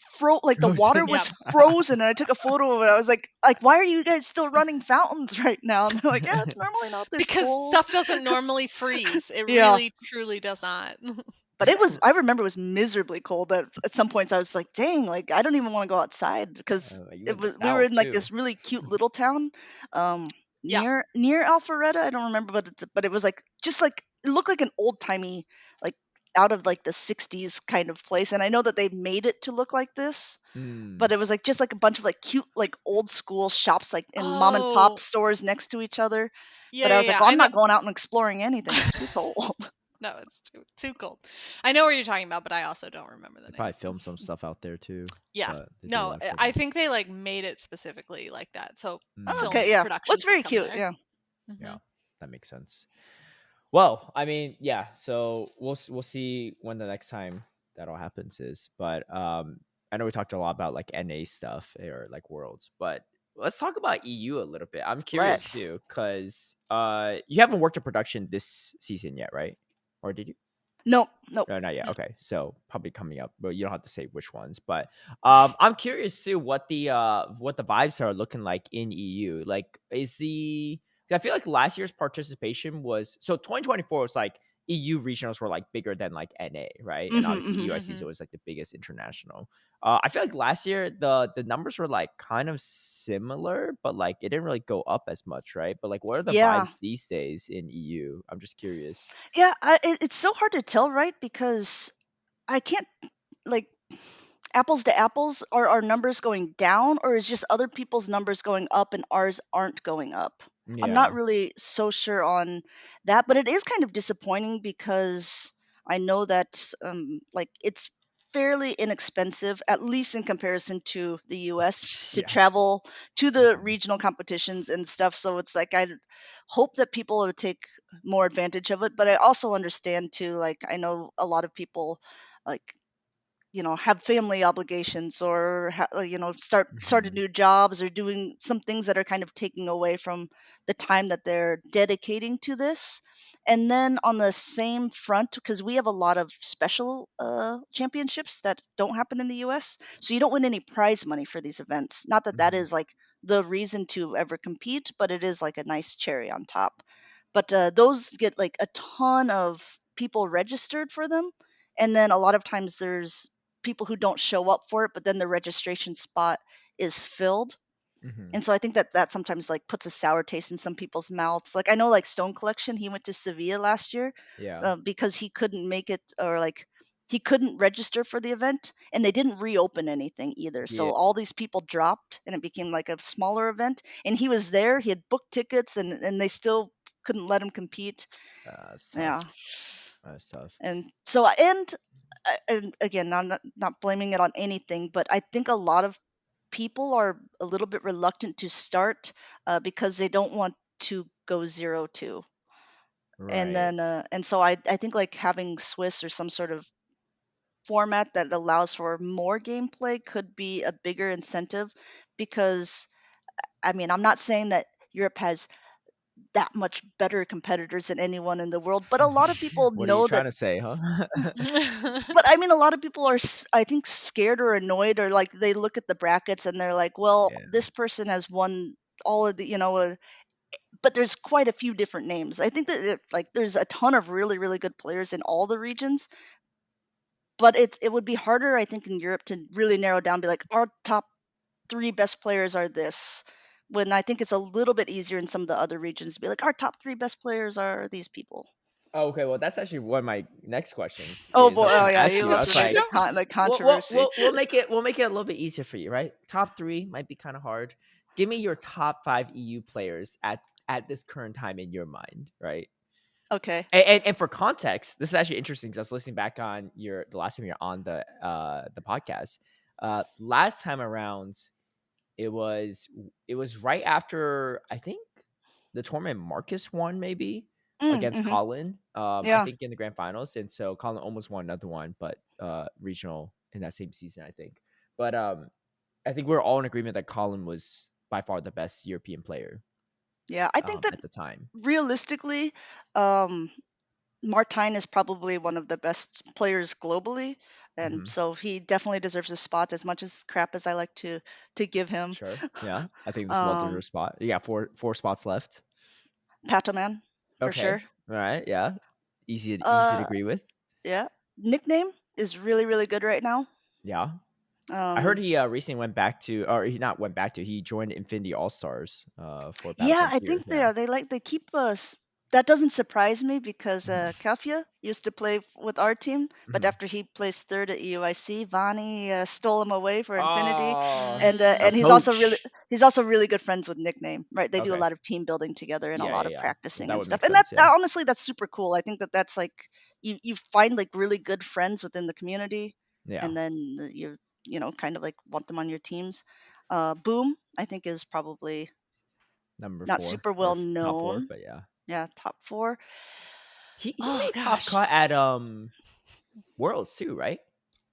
like the water Frozen. Yeah, was frozen, and I took a photo of it. I was like, why are you guys still running fountains right now? And they're like, yeah, it's normally not this because cold. stuff doesn't normally freeze. It Yeah, really, truly does not. but it was. I remember it was miserably cold. At some points, I was like, dang, like I don't even want to go outside because You it live in the was. We were South in like too. this really cute little town, Yeah. near Alpharetta. I don't remember, but it was like just like it looked like an old timey like out of like the 60s kind of place, and I know that they made it to look like this, Mm. but it was like just like a bunch of like cute like old school shops like in mom and pop Oh, stores next to each other. yeah, But I yeah, was like, yeah. well, I I'm know. not going out and exploring anything, it's too cold. No, it's too cold. I know what you're talking about, but I also don't remember the They name. probably filmed some stuff out there too, Yeah. but they did a No, lot of I filming. think they like made it specifically like that, so Oh, Mm. film okay, yeah, well, production it's could very come cute, there. yeah. Hmm. Yeah, that makes sense. Well, I mean, yeah. So we'll see when the next time that all happens is. But I know we talked a lot about like NA stuff or like worlds, but let's talk about EU a little bit. I'm curious Let's. too, because you haven't worked in production this season yet, right? Or did you? Nope, nope. No, not yet. Okay, so probably coming up, but you don't have to say which ones. But I'm curious too what the vibes are looking like in EU. Like, is the 'cause I feel like last year's participation was 2024 was like EU regionals were like bigger than like NA, right? And Hmm, obviously hmm. USC is Hmm. always like the biggest international. I feel like last year the numbers were like kind of similar, but like it didn't really go up as much, right? But like, what are the Yeah, vibes these days in EU? I'm just curious. yeah. It's so hard to tell, right? Because I can't like apples to apples, are our numbers going down or is just other people's numbers going up and ours aren't going up? I'm not Yeah. really so sure on that, but it is kind of disappointing because I know that like it's fairly inexpensive, at least in comparison to the US, to Yes. travel to the Mhm. regional competitions and stuff. So it's like I hope that people will take more advantage of it, but I also understand too, like I know a lot of people like have family obligations or started Mhm. new jobs or doing some things that are kind of taking away from the time that they're dedicating to this. And then on the same front, because we have a lot of special championships that don't happen in the US, so you don't win any prize money for these events. Not that that Mhm. is like the reason to ever compete, but it is like a nice cherry on top. But those get like a ton of people registered for them, and then a lot of times there's people who don't show up for it, but then the registration spot is filled. Mhm. And so I think that that sometimes like puts a sour taste in some people's mouths. Like I know like Stone Collection, he went to Sevilla last year Yeah. because he couldn't make it, or like he couldn't register for the event, and they didn't reopen anything either. So Yeah. all these people dropped and it became like a smaller event, and he was there, he had booked tickets, and they still couldn't let him compete. It's tough. Yeah. That's tough. And so and again, I'm not blaming it on anything, but I think a lot of people are a little bit reluctant to start because they don't want to go 0-2. And Right. then and so I think like having Swiss or some sort of format that allows for more gameplay could be a bigger incentive, because I mean, I'm not saying that Europe has that much better competitors than anyone in the world, but a lot of people What are you know that. trying to say, huh? But I mean, a lot of people are, I think, scared or annoyed, or like they look at the brackets and they're like, well, Yeah. this person has won all of the, but there's quite a few different names. I think that there's a ton of really really good players in all the regions, but it would be harder, I think, in Europe to really narrow down, be like, our top 3 best players are this. When I think it's a little bit easier in some of the other regions to be like, our top 3 best players are these people. Oh, okay, well, that's actually one of my next questions. Oh Is I boy, was oh going to yeah, ask you you. I love was to make like, the we'll, we'll, controversy. we'll, we'll make it a little bit easier for you, right? Top 3 might be kind of hard. Give me your top 5 EU players at this current time in your mind, right? Okay. And for context, this is actually interesting because I was listening back on the last time you're on the podcast. Last time around, it was right after, I think, the tournament Marcus won, maybe against Mm-hmm. Colin. I Yeah. think in the grand finals, and so Colin almost won another one, but regional in that same season, I think. But I think we're all in agreement that Colin was by far the best European player Yeah, I think that at the time. realistically, um, Martine is probably one of the best players globally, and Hmm. so he definitely deserves a spot, as much as crap as I like to give him. Sure. Yeah. I think this is a well-deserved Um, spot. You got four spots left. Patoman, for Okay. sure. All right. Yeah. Easy to Uh, agree with. yeah. Nickname is really really good right now. Yeah. I heard Um, he recently went back to, or he not went back to, he joined Infinity All Stars for Battle yeah, I Frontier. think Yeah. they keep us. That doesn't surprise me because Mhm. Kafia used to play with our team, but Mhm. after he placed third at EUIC, Vani stole him away for Infinity, Oh, Mm. the and poach. he's also really good friends with Nickname, right? They do a Okay. lot of team building together and a Yeah, lot yeah, of yeah. practicing That and would stuff. make And sense. Yeah. that honestly, that's super cool. I think that that's like you find like really good friends within the community, Yeah. and then you know kind of like want them on your teams. Boom, I think is probably Number not 4 super or well top 4, known. but yeah. Yeah, top 4. He Oh made top gosh. cut at Worlds too, right?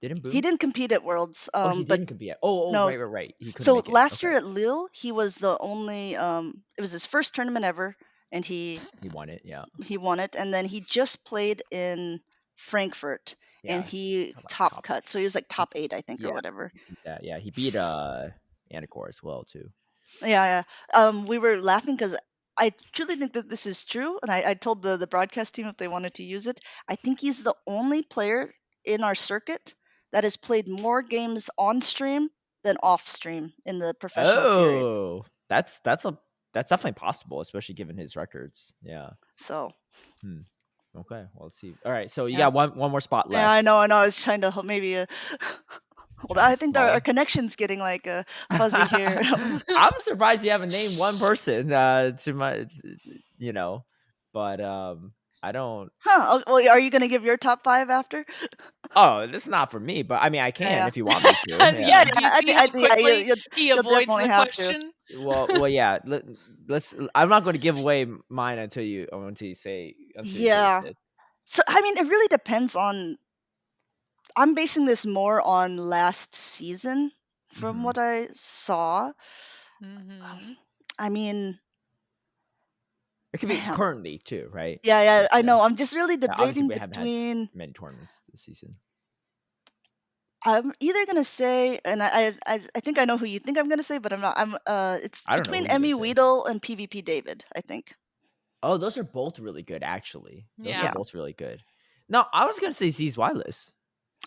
Didn't He Boom? didn't compete at Worlds, Oh, he but didn't compete yet. Oh, no. right. He couldn't So make it. last Okay. year at Lille, he was the only. It was his first tournament ever, and He won it. Yeah. he won it. And then he just played in Frankfurt, and Yeah. he Talk about top top. cut. So he was like He, top 8, I think, or yeah. whatever. He beat that. Yeah. He beat Anicor as well too. Yeah, yeah. We were laughing because I truly think that this is true, and I told the broadcast team if they wanted to use it. I think he's the only player in our circuit that has played more games on stream than off stream in the professional series. Oh, that's definitely possible, especially given his records. Yeah. So Hmm. Okay. Well, let's see. All right. So you yeah, got one more spot yeah, I left. know, I know. I was trying to maybe. Hold on, Trying to I think our stall. connection's getting like fuzzy here. I'm surprised you haven't named one person to my, you know, but I don't. Huh? Well, are you gonna give your top 5 after? Oh, this is not for me, but I mean, I can Yeah, if you want me to. yeah, Yeah, Yeah. do you yeah. see how Yeah, quickly he you'll avoids definitely the have to. question? Well, yeah. Let's. I'm not going to give away mine until you say your Yeah. fifth. So I mean, it really depends on. I'm basing this more on last season, from Hmm. what I saw. Mm-hmm. I mean, It could be man, currently too, right? yeah, yeah. But I yeah. know. I'm just really Yeah, obviously, debating we haven't had between. many tournaments this season. I'm either gonna say, and I think I know who you think I'm gonna say, but I'm not. It's I don't know between who you're gonna Emmy say. Weedle and PvP David. I think. Oh, those are both really good, actually. Those are Yeah. Yeah. both really good. No, I was gonna say Z's Wireless.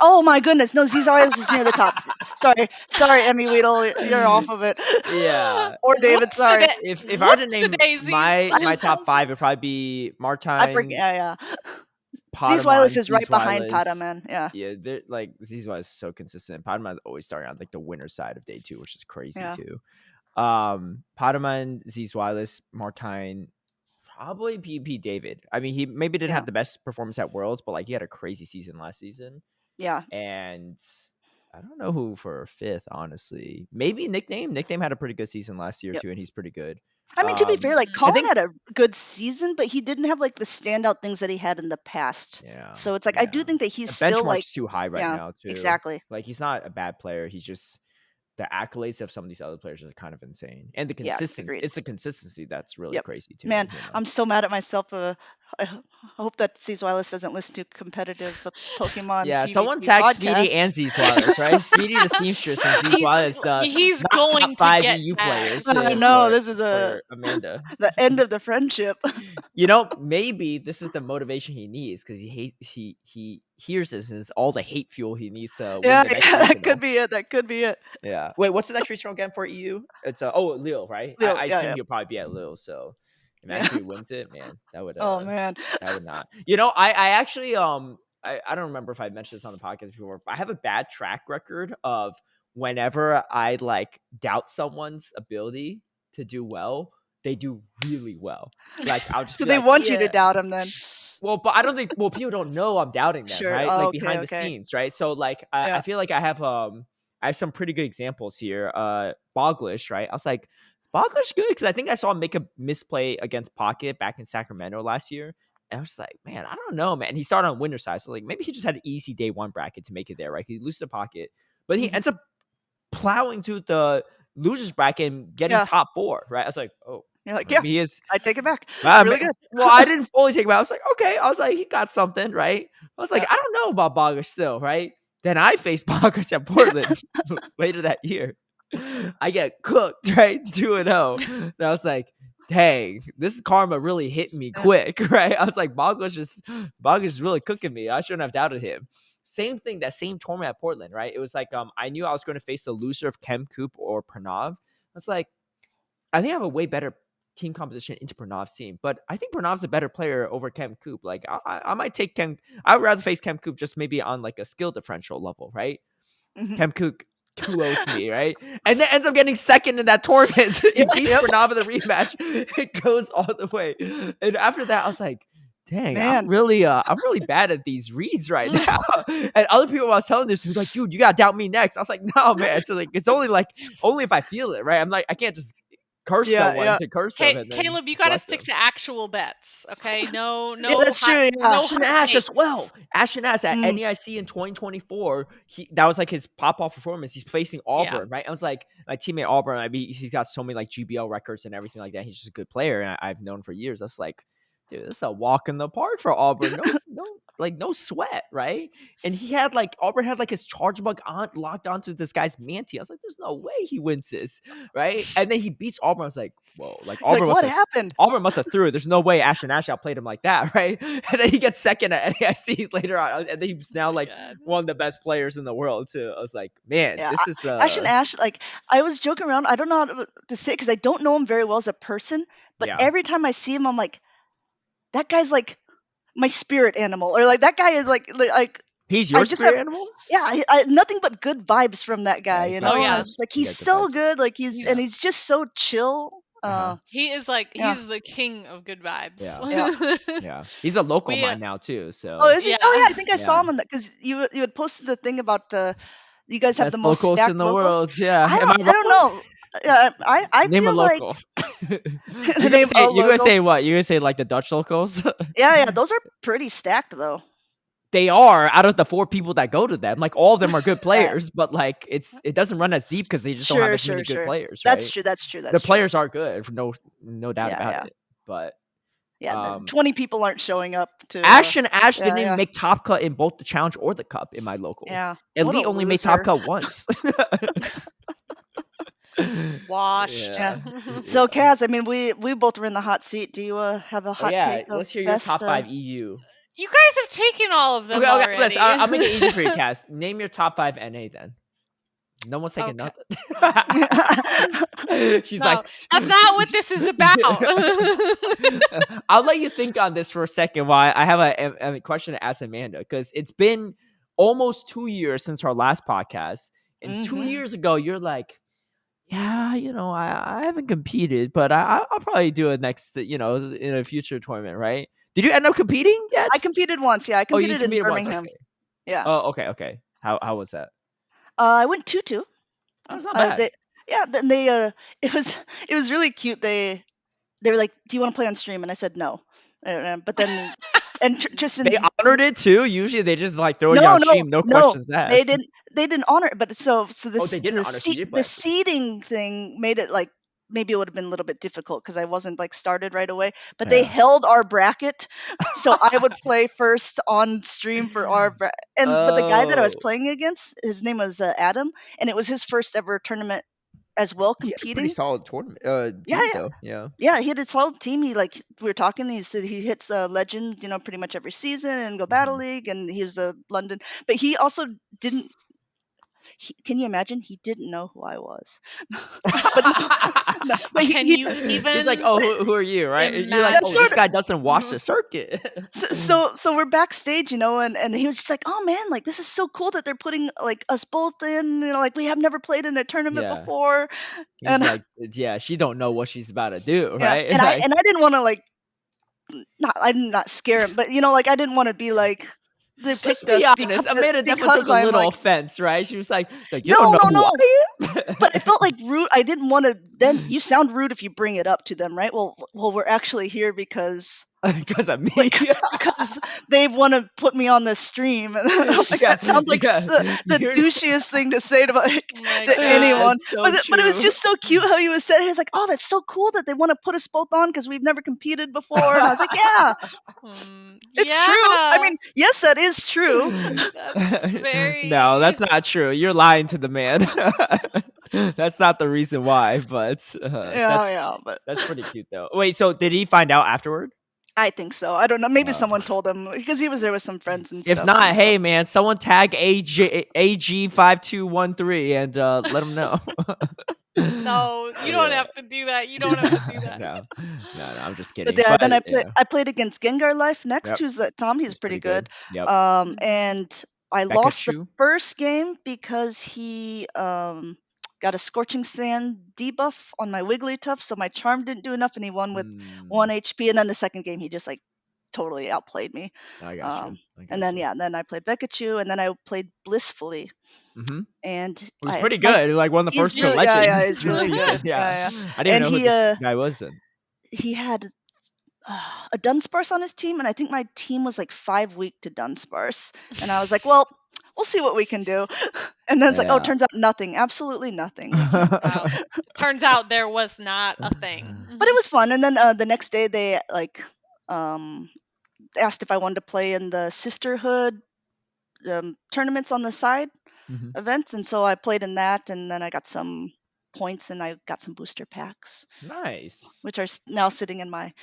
Oh my goodness! No, Zizarias is near the top. Sorry, Emmy Weedle, you're off of it. Yeah. Or David, Whoops a sorry. If I were to whoops a name daisies. my top 5, it'd probably be I forget. Martine, Yeah, yeah. Z's Wireless Patamon, is Z's right behind Wireless. Padaman. Yeah, Yeah, they're like Z's Wireless is so consistent. Padamon's always starting on like the winner side of day 2, which is crazy yeah, too. Padaman, Z's Wireless, Martine, probably PP David. I mean, he maybe didn't yeah, have the best performance at Worlds, but like he had a crazy season last season. yeah. And I don't know who for 5th, honestly. Maybe Nickname. Nickname had a pretty good season last year Yep. too, and he's pretty good. I mean, to be fair, like I Colin think had a good season, but he didn't have like the standout things that he had in the past. yeah, So it's like I do yeah. think that he's The still like, benchmark's too high right yeah, now too. exactly. Like he's not a bad player. He's just the accolades of some of these other players are kind of insane, and the Yeah, consistency. agreed. It's the consistency that's really Yep. crazy too. Man, You know. I'm so mad at myself I hope that C's Wireless doesn't listen to competitive Pokemon Yeah, someone PvP tag Speedy and podcasts. Z's Wireless, right? Speedy the seamstress and Z's Wireless the He's not top going to 5 get EU players tagged. Oh no, this is for Amanda. the end of the friendship. Maybe this is the motivation he needs because he hears this and it's all the hate fuel he needs to win Yeah, the next yeah, that could regional. be it. That could be it. Yeah. Wait, what's the next regional again for EU? It's Lille, right? Lil, I yeah, assume yeah, he'll probably be at Lille. So yeah. imagine he wins it, man. Oh man. That would not. I actually I don't remember if I mentioned this on the podcast before, but I have a bad track record of whenever I like doubt someone's ability to do well, they do really well. Like I'll just So be they like, want you to yeah. doubt him then. Well, but I don't think people don't know I'm doubting them, Sure. right? Oh, Like okay, behind the okay. scenes, right? So like I Yeah. feel like I have some pretty good examples here. Boglish, right? I was like, is Boglish good? Because I think I saw him make a misplay against Pocket back in Sacramento last year. And I was like, man, I don't know, man. He started on winter side. So like maybe he just had an easy day one bracket to make it there, right? He loses the Pocket. But he ends up plowing through the losers bracket and getting Yeah. top 4, right? I was like, oh, You're like, maybe yeah, he is. I take it back. Well, Really good. Well, I didn't fully take it back. I was like, okay. I was like, he got something, right? I was like, Yeah. I don't know about Bogish still, right? Then I faced Bogish at Portland later that year. I get cooked, right? 2-0. And I was like, dang, this karma really hit me quick, right? I was like, Bogish is really cooking me. I shouldn't have doubted him. Same thing, that same tournament at Portland, right? It was like I knew I was going to face the loser of Kem Coop or Pranav. I was like, I think I have a way better team composition into Pranav's team, but I think Pranav's a better player over Kem Coop. Like I might take Kem. I would rather face Kem Coop just maybe on like a skill differential level, right? Kem Coop 2-0s me, right? And then ends up getting second in that tournament. He beats Pranav in the rematch. It goes all the way. And after that, I was like, dang, Man. I'm really bad at these reads right now. And other people I was telling this were like, dude, you gotta doubt me next. I was like, no, man. So like it's only if I feel it, right? I'm like, I can't just curse someone to curse them. And then Caleb, you got to bless stick them. to actual bets, okay? No, Yeah, that's true. Yeah. no Ashton hot Ash as takes. well. Ashton Ash at NEIC in 2024. That was like his pop-off performance. He's facing Auburn, right? I was like, my teammate Auburn, he's got so many like GBL records and everything like that. He's just a good player, and I've known for years. I was like, dude, this is a walk in the park for Auburn. No sweat, right? And Auburn had like his charge bug locked onto this guy's Manti. I was like, there's no way he wins this, right? And then he beats Auburn. I was like, whoa, like Auburn what happened? Auburn must have threw it. There's no way Ashton Ash outplayed him like that, right? And then he gets second at NEIC later on, and then he's now one of the best players in the world too. I was like, man, this is Ashton Ash. Like I was joking around. I don't know how to say it because I don't know him very well as a person. But every time I see him, I'm like, that guy's like my spirit animal, or like that guy is like he's your spirit animal. Yeah, I nothing but good vibes from that guy. Yeah, you know, yeah. I was just like, he's so good. Like he's just so chill. He is like he's the king of good vibes. Yeah. He's a local of mine now too. So is he? Oh yeah, I think I saw him on that because you had posted the thing about you guys have best the most locals stacked in the locals. world. Yeah, I don't know. I name feel a local. like you're gonna say what? You're gonna say like the Dutch locals? Yeah, those are pretty stacked though. They are, out of the 4 people that go to them. Like all of them are good players, but like it doesn't run as deep because they just don't have as many good players. Right? That's true. The players are good, no doubt about it. But 20 people aren't showing up to. Ash didn't even make top cut in both the challenge or the cup in my local. Yeah, Elite only made top cut once. Washed. Yeah. So Kaz, I mean, we both were in the hot seat. Do you have a hot take? Let's hear your top 5 EU. You guys have taken all of them already. Listen, I'll make it easy for you, Kaz. Name your top 5 NA then. No one's taking nothing. She's like, that's not what this is about. I'll let you think on this for a second while I have a question to ask Amanda, because it's been almost 2 years since our last podcast. And 2 years ago, you're like, yeah, I haven't competed, but I'll probably do it next, in a future tournament, right? Did you end up competing yet? I competed once. Yeah, I competed in Once. Birmingham. Okay. Yeah. Oh, okay. How was that? I went 2-2. That's not bad. Then they it was really cute. They were like, "Do you want to play on stream?" And I said no. But then Tristan, they honored it too. Usually they just like throw you on stream, no questions asked. They didn't honor it, but so they didn't honor it, the seeding thing made it like maybe it would have been a little bit difficult because I wasn't like started right away. But they held our bracket, so I would play first on stream for our but the guy that I was Oh, playing against, his name was Adam, and it was his first ever tournament as well he had a pretty competing. solid tournament Yeah, team yeah. though. Yeah. Yeah, he had a solid team. He like we were talking. He said he hits legend, pretty much every season and go Battle Mhm. League, and he was a London. But he also didn't. Can you imagine? He didn't know who I was. But no, but Can you He's like, even oh, who are you, right? You're like, yeah, oh, imagine? this sort of. guy doesn't watch the circuit. So we're backstage, and he was just like, oh man, like this is so cool that they're putting like us both in, like we have never played in a tournament Yeah. before, He's and like, yeah, she don't know what she's about to do, yeah, right? and I Like, and I didn't want to like I did not scare him, but like I didn't want to be like they let's picked be us honest. Amanda definitely took because a I'm little like offense, right? She was like, you don't no, know no, who no. I But I am. felt like rude. I didn't want to. Then you sound rude if you bring it up to them, right? Well, we're actually here because Because of me. like because they want to put me on this stream, and I'm like yeah, that sounds like yeah. the You're, douchiest thing to say to like Oh my to god. anyone. it's so But it was true. just so cute how he was said. He was like, "Oh, that's so cool that they want to put us both on because we've never competed before." And I was like, "Yeah, it's true. I Yeah. mean, yes, that is true." That's No, very that's not true. You're lying to the man. That's not the reason why, but Yeah, yeah, but that's pretty cute though. Wait, so did he find out afterward? I think so. I don't know. Maybe Uh, someone told him because he was there with some friends and if stuff. not, And so hey man, someone tag AG5213 and let him know. No, you don't Yeah. have to do that. You don't have to do that. No, I'm just But kidding. yeah, But then yeah, I played against Gengar Life next, yep, who's Tom. He's he's pretty pretty good. good. Yep. And I lost the Pikachu. first game because he got a Scorching Sand debuff on my Wigglytuff, so my charm didn't do enough, and he won with Mm, 1 HP. And then the second game, he just like totally outplayed me. I got you. I And got then you. then I played Pikachu, and then I played Blissfully, Mm-hmm. and It was I pretty my good. Like one of the he's first to really yeah, legends he's this really season. good. Yeah, Yeah, yeah. I didn't even And know who this guy was. he had a Dunsparce on his team, and I think my team was like 5 weak to Dunsparce. And I was like, well, we'll see what we can do. And then it's like, oh, it Yeah. turns out nothing, absolutely nothing. We can't. Wow. Turns out there was not a thing. But it was fun. And then the next day, they like um, asked if I wanted to play in the Sisterhood tournaments on the side Mhm. events, and so I played in that, and then I got some points, and I got some booster packs, Nice. which are now sitting in my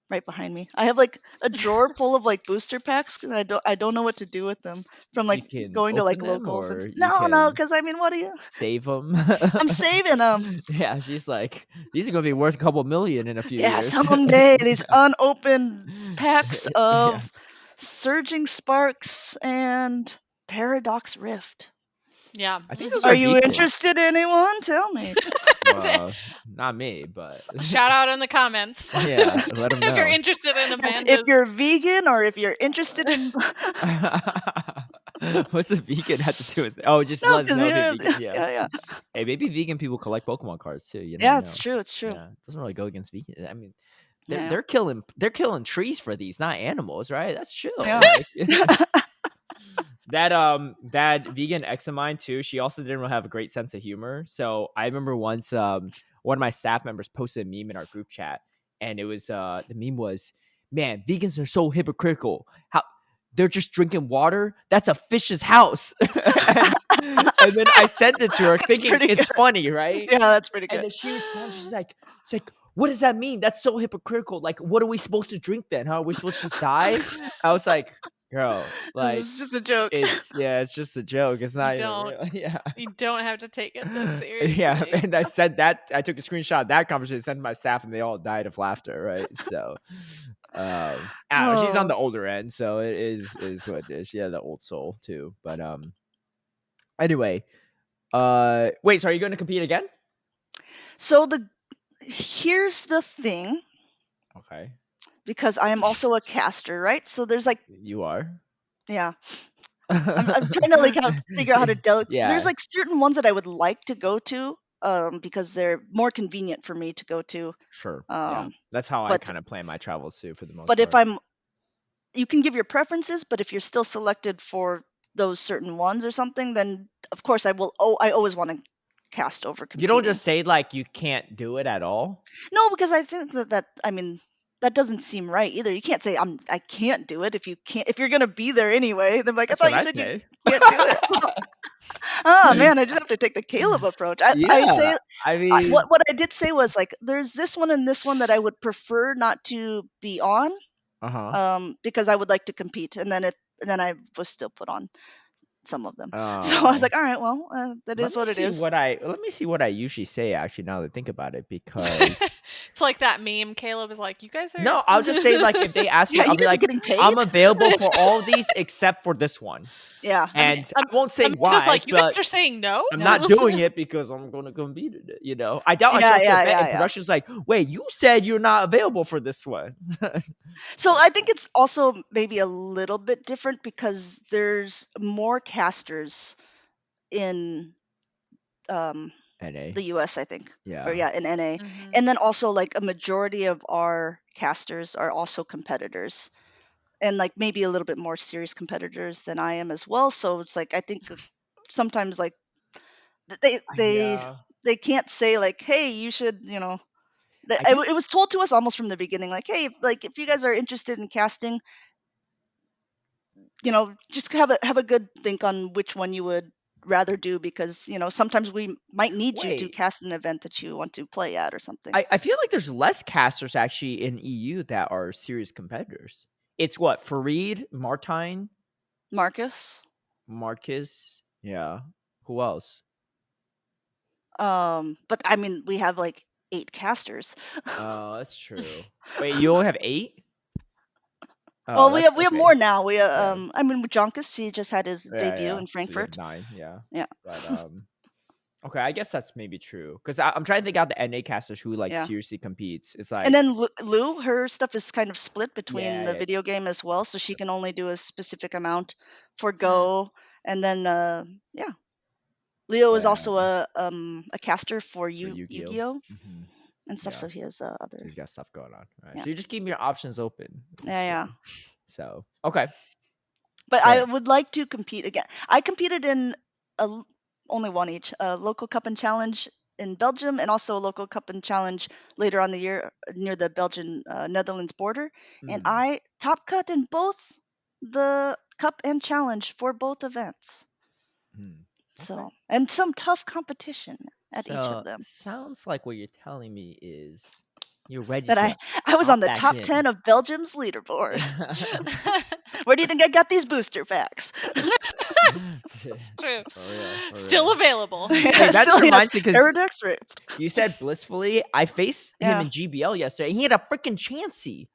right behind me. I have like a drawer full of like booster packs because I don't know what to do with them from You like can going to like open them, locals and or you no, can because I mean, what do you? save them. I'm saving them. Yeah, she's like, these are gonna be worth a couple million in a few Yeah, years. someday these unopened packs Yeah. of Surging Sparks and Paradox Rift. Yeah. I think those Are are you decent. interested, anyone? Tell me. Well, not me, but Shout out in the comments. yeah, let them If you're know. interested in If Amanda's. you're vegan or if you're interested in What's a vegan have to do with it? Oh, just no, let us because know we if you're have vegan. Yeah. yeah, yeah, Hey, maybe vegan people collect Pokemon cards too. You never yeah. It's know. true. It's true. Yeah, it doesn't really go against vegan. I mean, they're Yeah, they're killing they're killing trees for these, not animals, right? That's chill. yeah. Like that vegan ex of mine too. She also didn't really have a great sense of humor. So I remember once one of my staff members posted a meme in our group chat, and it was the meme was, "Man, vegans are so hypocritical. How they're just drinking water? That's a fish's house." and then I sent it to her That's thinking pretty it's good. funny, right? Yeah, that's pretty And good. then she responded, it's like, what does that mean? That's so hypocritical. Like, what are we supposed to drink then? How are we supposed to just die? I was like, girl, like, It's just a joke. it's just a joke. It's not even real. Yeah. You don't have to take it this Yeah. seriously. And I said that I took a screenshot of that conversation, sent to my staff, and they all died of laughter, right? So I don't know, she's on Oh. the older end, so it is what it is. She had the old soul too. But anyway, wait, so are you gonna compete again? So here's the thing, Okay. because I am also a caster, right? So there's like You are. yeah. I'm trying to like kind of figure out how to delegate. There's Yeah, like certain ones that I would like to go to, because they're more convenient for me to go to. sure. Yeah. Um, That's how I but kind of plan my travels too, for the most but if part. you can give your preferences, but if you're still selected for those certain ones or something, then of course I will. Oh, I always want to cast over competing. You don't just say like you can't do it at all. No, because I think that I mean that doesn't seem right either. You can't say I can't do it if you can't if you're gonna be there anyway. Then like That's I thought what you I said you say. can't do it. Oh man, I just have to take the Caleb approach. I Yeah, say I mean, what I did say was like there's this one and this one that I would prefer not to be on, because I would like to compete, and then I was still put on some of them. So I was Oh. like, all right, well, that is what it is. Let me see what I usually say actually now that I think about it, because It's like that meme. Caleb is like, "You guys are." no, I'll just say like if they ask me, Yeah, I'll you be guys are like, getting paid. I'm available for all these except for this one, Yeah. and I won't say Amanda's why, like, "You but guys are saying no." I'm not doing it because I'm going to compete in it. You know, I doubt I show up to a event and production's like, wait, you said you're not available for this one. So I think it's also maybe a little bit different because there's more casters in NA, the US, I think. Or yeah, in NA. Mhm. And then also like a majority of our casters are also competitors. And like maybe a little bit more serious competitors than I am as well. So it's like I think sometimes like yeah. they can't say like, hey, you should, I it was guess told to us almost from the beginning, like, hey, like if you guys are interested in casting, just have a good think on which one you would rather do, because sometimes we might need you to wait. cast an event that you want to play at or something. I feel like there's less casters actually in EU that are serious competitors. It's what Farid, Martine, Marcus, Marcus, yeah. Who else? but I mean we have like 8 casters. Oh, that's true. Wait, you only have 8? Oh, Well, that's we have okay. more now. Yeah, I mean with Jonkus, he just had his yeah, debut yeah. in So you have Frankfurt. 9, yeah. Yeah. But okay, I guess that's maybe true because I'm trying to think out the NA casters who like Yeah. seriously competes. It's And like then Lou, her stuff is kind of split between yeah, the yeah, video game as well, so she can only do a specific amount for Mm. Go. And then yeah, Leo is yeah. also a caster for For Yu-Gi-Oh. Yu-Gi-Oh Mm-hmm. and stuff, Yeah, so he has so other. he's got stuff going on. All right, Yeah. so you're just keeping your options open. Yeah. So okay, But I fair. would like to compete again. I competed in only one each, a local cup and challenge in Belgium, and also a local cup and challenge later on the year near the Belgian Netherlands border. And Mm, I top cut in both the cup and challenge for both events. mm. Okay. So, and some tough competition at each of So them. sounds like what you're telling me is you're ready That to I was on hop the back top in. 10 of Belgium's leaderboard. Where do you think I got these booster packs? True. For real. Still available. Hey, that Still, yes. reminds me because Paradox Rip. you said blissfully. I faced him Yeah. in GBL yesterday. He had a freaking Chansey.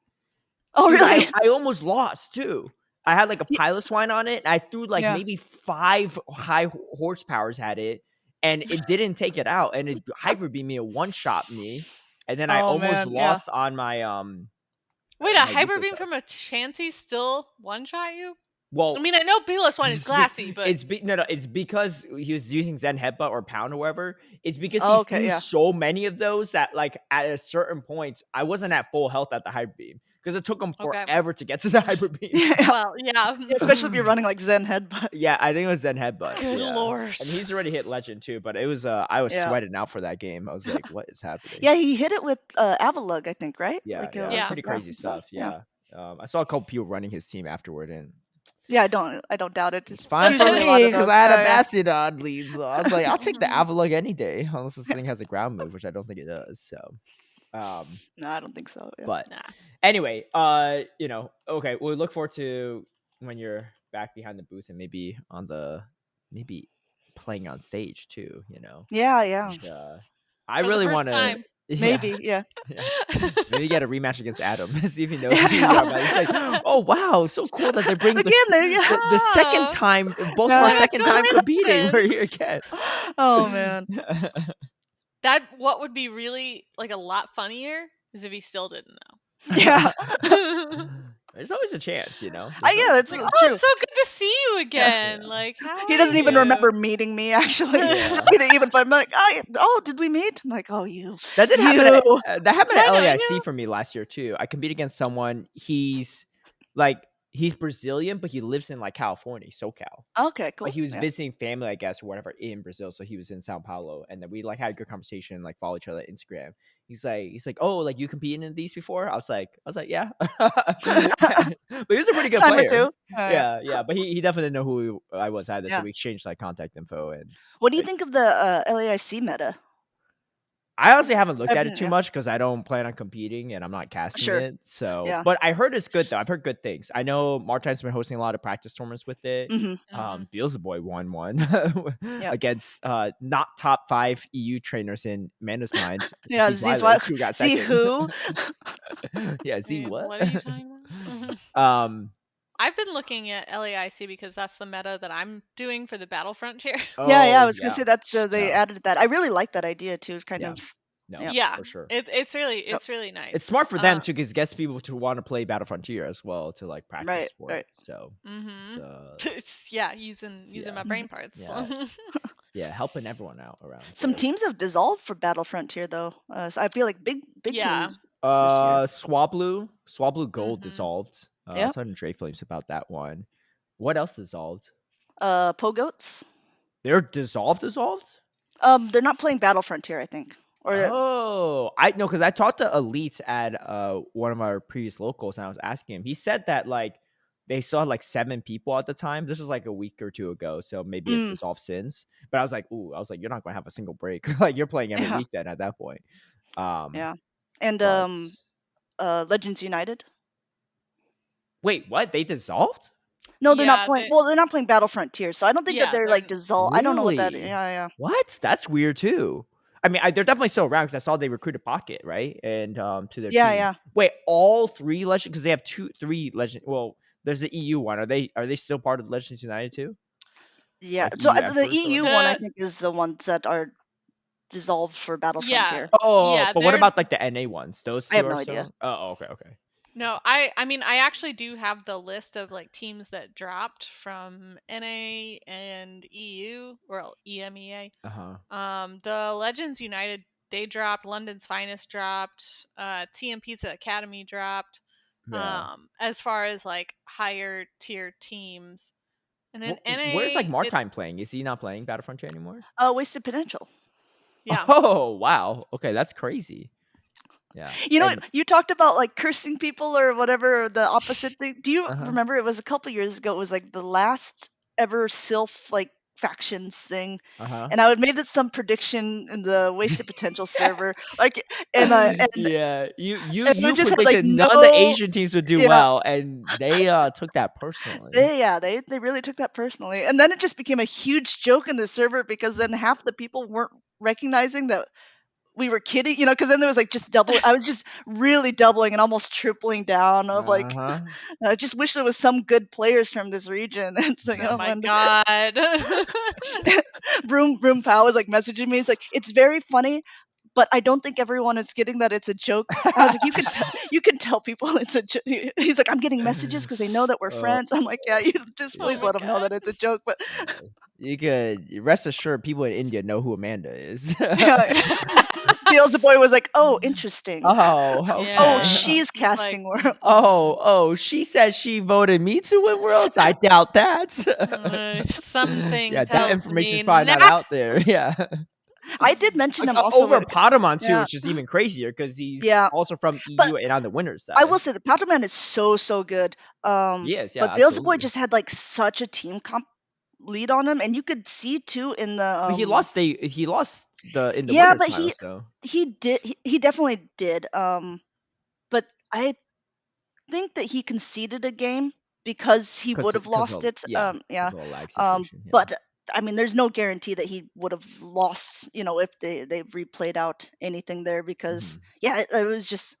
Oh, Dude, really? I almost lost too. I had like a pilot swine on it. And I threw like Yeah. maybe 5 high horsepowers at it, and it didn't take it out. And it hyper beat me, a one shot me, and then I Oh, almost man. Yeah. lost on my Wait, a my hyper Yuko beam test. from a Chansey still one shot you? Well, I mean, I know Belos one is glassy, but it's because he was using Zen Headbutt or Pound or whatever. It's because he Oh, okay, threw yeah. so many of those that like at a certain point I wasn't at full health at the hyper beam because it took him Okay. forever to get to the hyper beam. Yeah. well, yeah. Especially if you're running like Zen Headbutt. Yeah, I think it was Zen Headbutt. Good Yeah. lord. And he's already hit legend too, but it was I was Yeah. sweating out for that game. I was like, what is happening? Yeah, he hit it with Avalug, I think, right? Yeah, Like, yeah, or Yeah. pretty something. crazy stuff. Yeah. I saw a couple people running his team afterward, and Yeah, I don't doubt it. it's fine for usually a lot me of because those. I had a Yeah. Bastion lead, so I was like, I'll take the Mhm. Avalug any day, unless this thing has a ground move, which I don't think it does. So, No, I don't think so. Yeah. but Nah. anyway, okay, we'll look forward to when you're back behind the booth and maybe playing on stage too. Yeah. And, I For the really first want to. time. Maybe, yeah. Maybe get a rematch against Adam. See if he knows Yeah. who you are. But he's like, oh wow, so cool that they're bringing Again, the second Oh. time, both Yeah. of our What a second time competing. We're here coincidence. again. Oh, man. What would be really like a lot funnier is if he still didn't Yeah. know. There's always a chance, Yeah, that's Like, true. it's so good to see you again. Yeah. Like, how He are doesn't even you? remember meeting me, actually. Yeah. Even if I'm like, oh, did we meet? I'm like, oh, you. That did happen. That happened Do at I know LAIC you? for me last year too. I competed against someone. He's like he's Brazilian, but he lives in like California, SoCal. Okay, But cool. he was Yeah. visiting family, I guess, or whatever in Brazil. So he was in Sao Paulo, and then we like had a good conversation, like follow each other on Instagram. He's like, oh, like you competed in these before? I was like, yeah. But he was a pretty good Time or player. two. Yeah. Yeah. But he definitely didn't know who I was either. So Yeah. we exchanged like contact info, and What do you like, think of the LAIC meta? I honestly haven't looked at it too Yeah. much because I don't plan on competing and I'm not casting Sure. it. So, Yeah. but I heard it's good though. I've heard good things. I know Martine's been hosting a lot of practice tournaments with it. Beelzeboy won one Yep. against not top 5 EU trainers in Amanda's mind. Yeah. Z's Z's who got Z second. who? Yeah, Z Wait, what? what are you talking about? um. I've been looking at LAIC because that's the meta that I'm doing for the Battle Frontier. Yeah. I Oh was gonna yeah. say that's they No. added that. I really like that idea too. Kind Yeah. of. No. Yeah. Yeah, For sure. it's really Yep. nice. It's smart for them too, because it gets people to want to play Battle Frontier as well to like practice Right. for Right. it. So, yeah, using my brain parts. yeah, helping everyone out around. Some there. teams have dissolved for Battle Frontier though. So I feel like big Yeah. teams this year. Swablu Gold dissolved. Yeah. I was talking to Dre Flames about that one. What else dissolved? Pogoats. They're dissolved. They're not playing Battle Frontier, I think. Or Oh, I know, because I talked to Elite at one of our previous locals, and I was asking him. He said that like they still had like 7 people at the time. This was like a week or two ago, so maybe it's dissolved since. But I was like, you're not going to have a single break. Like you're playing every week then at that point. Yeah. And but- Legends United. Wait, what? They dissolved? No, they're not Yeah, playing. Well, they're not playing Battle Frontier, so I don't think that they're like dissolved. I don't know what that. Really? Yeah. What? That's weird too. I mean, they're definitely still around because I saw they recruited Pocket, right? And to their team. Yeah. Wait, all 3 Legends, because they have 3 Legend. Well, there's the EU one. Are they still part of Legends United too? Yeah. Like So EU the Emperors or EU whatever? one, I think, is the ones that are dissolved for Battle Frontier. Oh, but what about like the NA ones? Those 2 I have are no still? idea. Oh, okay. No, I mean I actually do have the list of like teams that dropped from NA and EU or EMEA. The Legends United, they dropped. London's Finest dropped. TM Pizza Academy dropped. Yeah. As far as like higher tier teams. And then NA, where's like Martine playing? Is he not playing Battle Frontier anymore? Wasted Potential. Yeah. Oh wow. Okay, that's crazy. Yeah. You know, you talked about like cursing people or whatever, or the opposite thing. Do you remember it was a couple years ago? It was like the last ever Sylph like factions thing, and I had made it some prediction in the Wasted Potential server, like, and yeah, you just predicted had, like, none of the Asian teams would do well, and they took that personally. They really took that personally, and then it just became a huge joke in the server because then half the people weren't recognizing that we were kidding, because then there was like just double. I was just really doubling and almost tripling down of like, I just wish there was some good players from this region. And so, oh my god, Broom Pow was like messaging me. He's like, it's very funny, but I don't think everyone is getting that it's a joke. And I was like, you can tell people it's a joke. He's like, I'm getting messages because they know that we're friends. I'm like, yeah, you just please let them know that it's a joke. But you could rest assured, people in India know who Amanda is. Beelzeboy was like, oh, interesting. Oh, okay. Oh, she's casting Worlds. Oh, she said she voted me to win Worlds. I doubt that. Something. Yeah, tells that information's me probably not out there. Yeah. I did mention him also over Potamon too, yeah. which is even crazier because he's also from EU But and on the winner's side. I will say the Potamon is so good. Yes, yeah. But Beelzeboy just had like such a team comp lead on him, and you could see too in the. But he lost the in the yeah, winner's but finals, though. he definitely did. But I think that he conceded a game because he would have lost it. Yeah. But I mean, there's no guarantee that he would have lost, if they replayed out anything there because, it was just,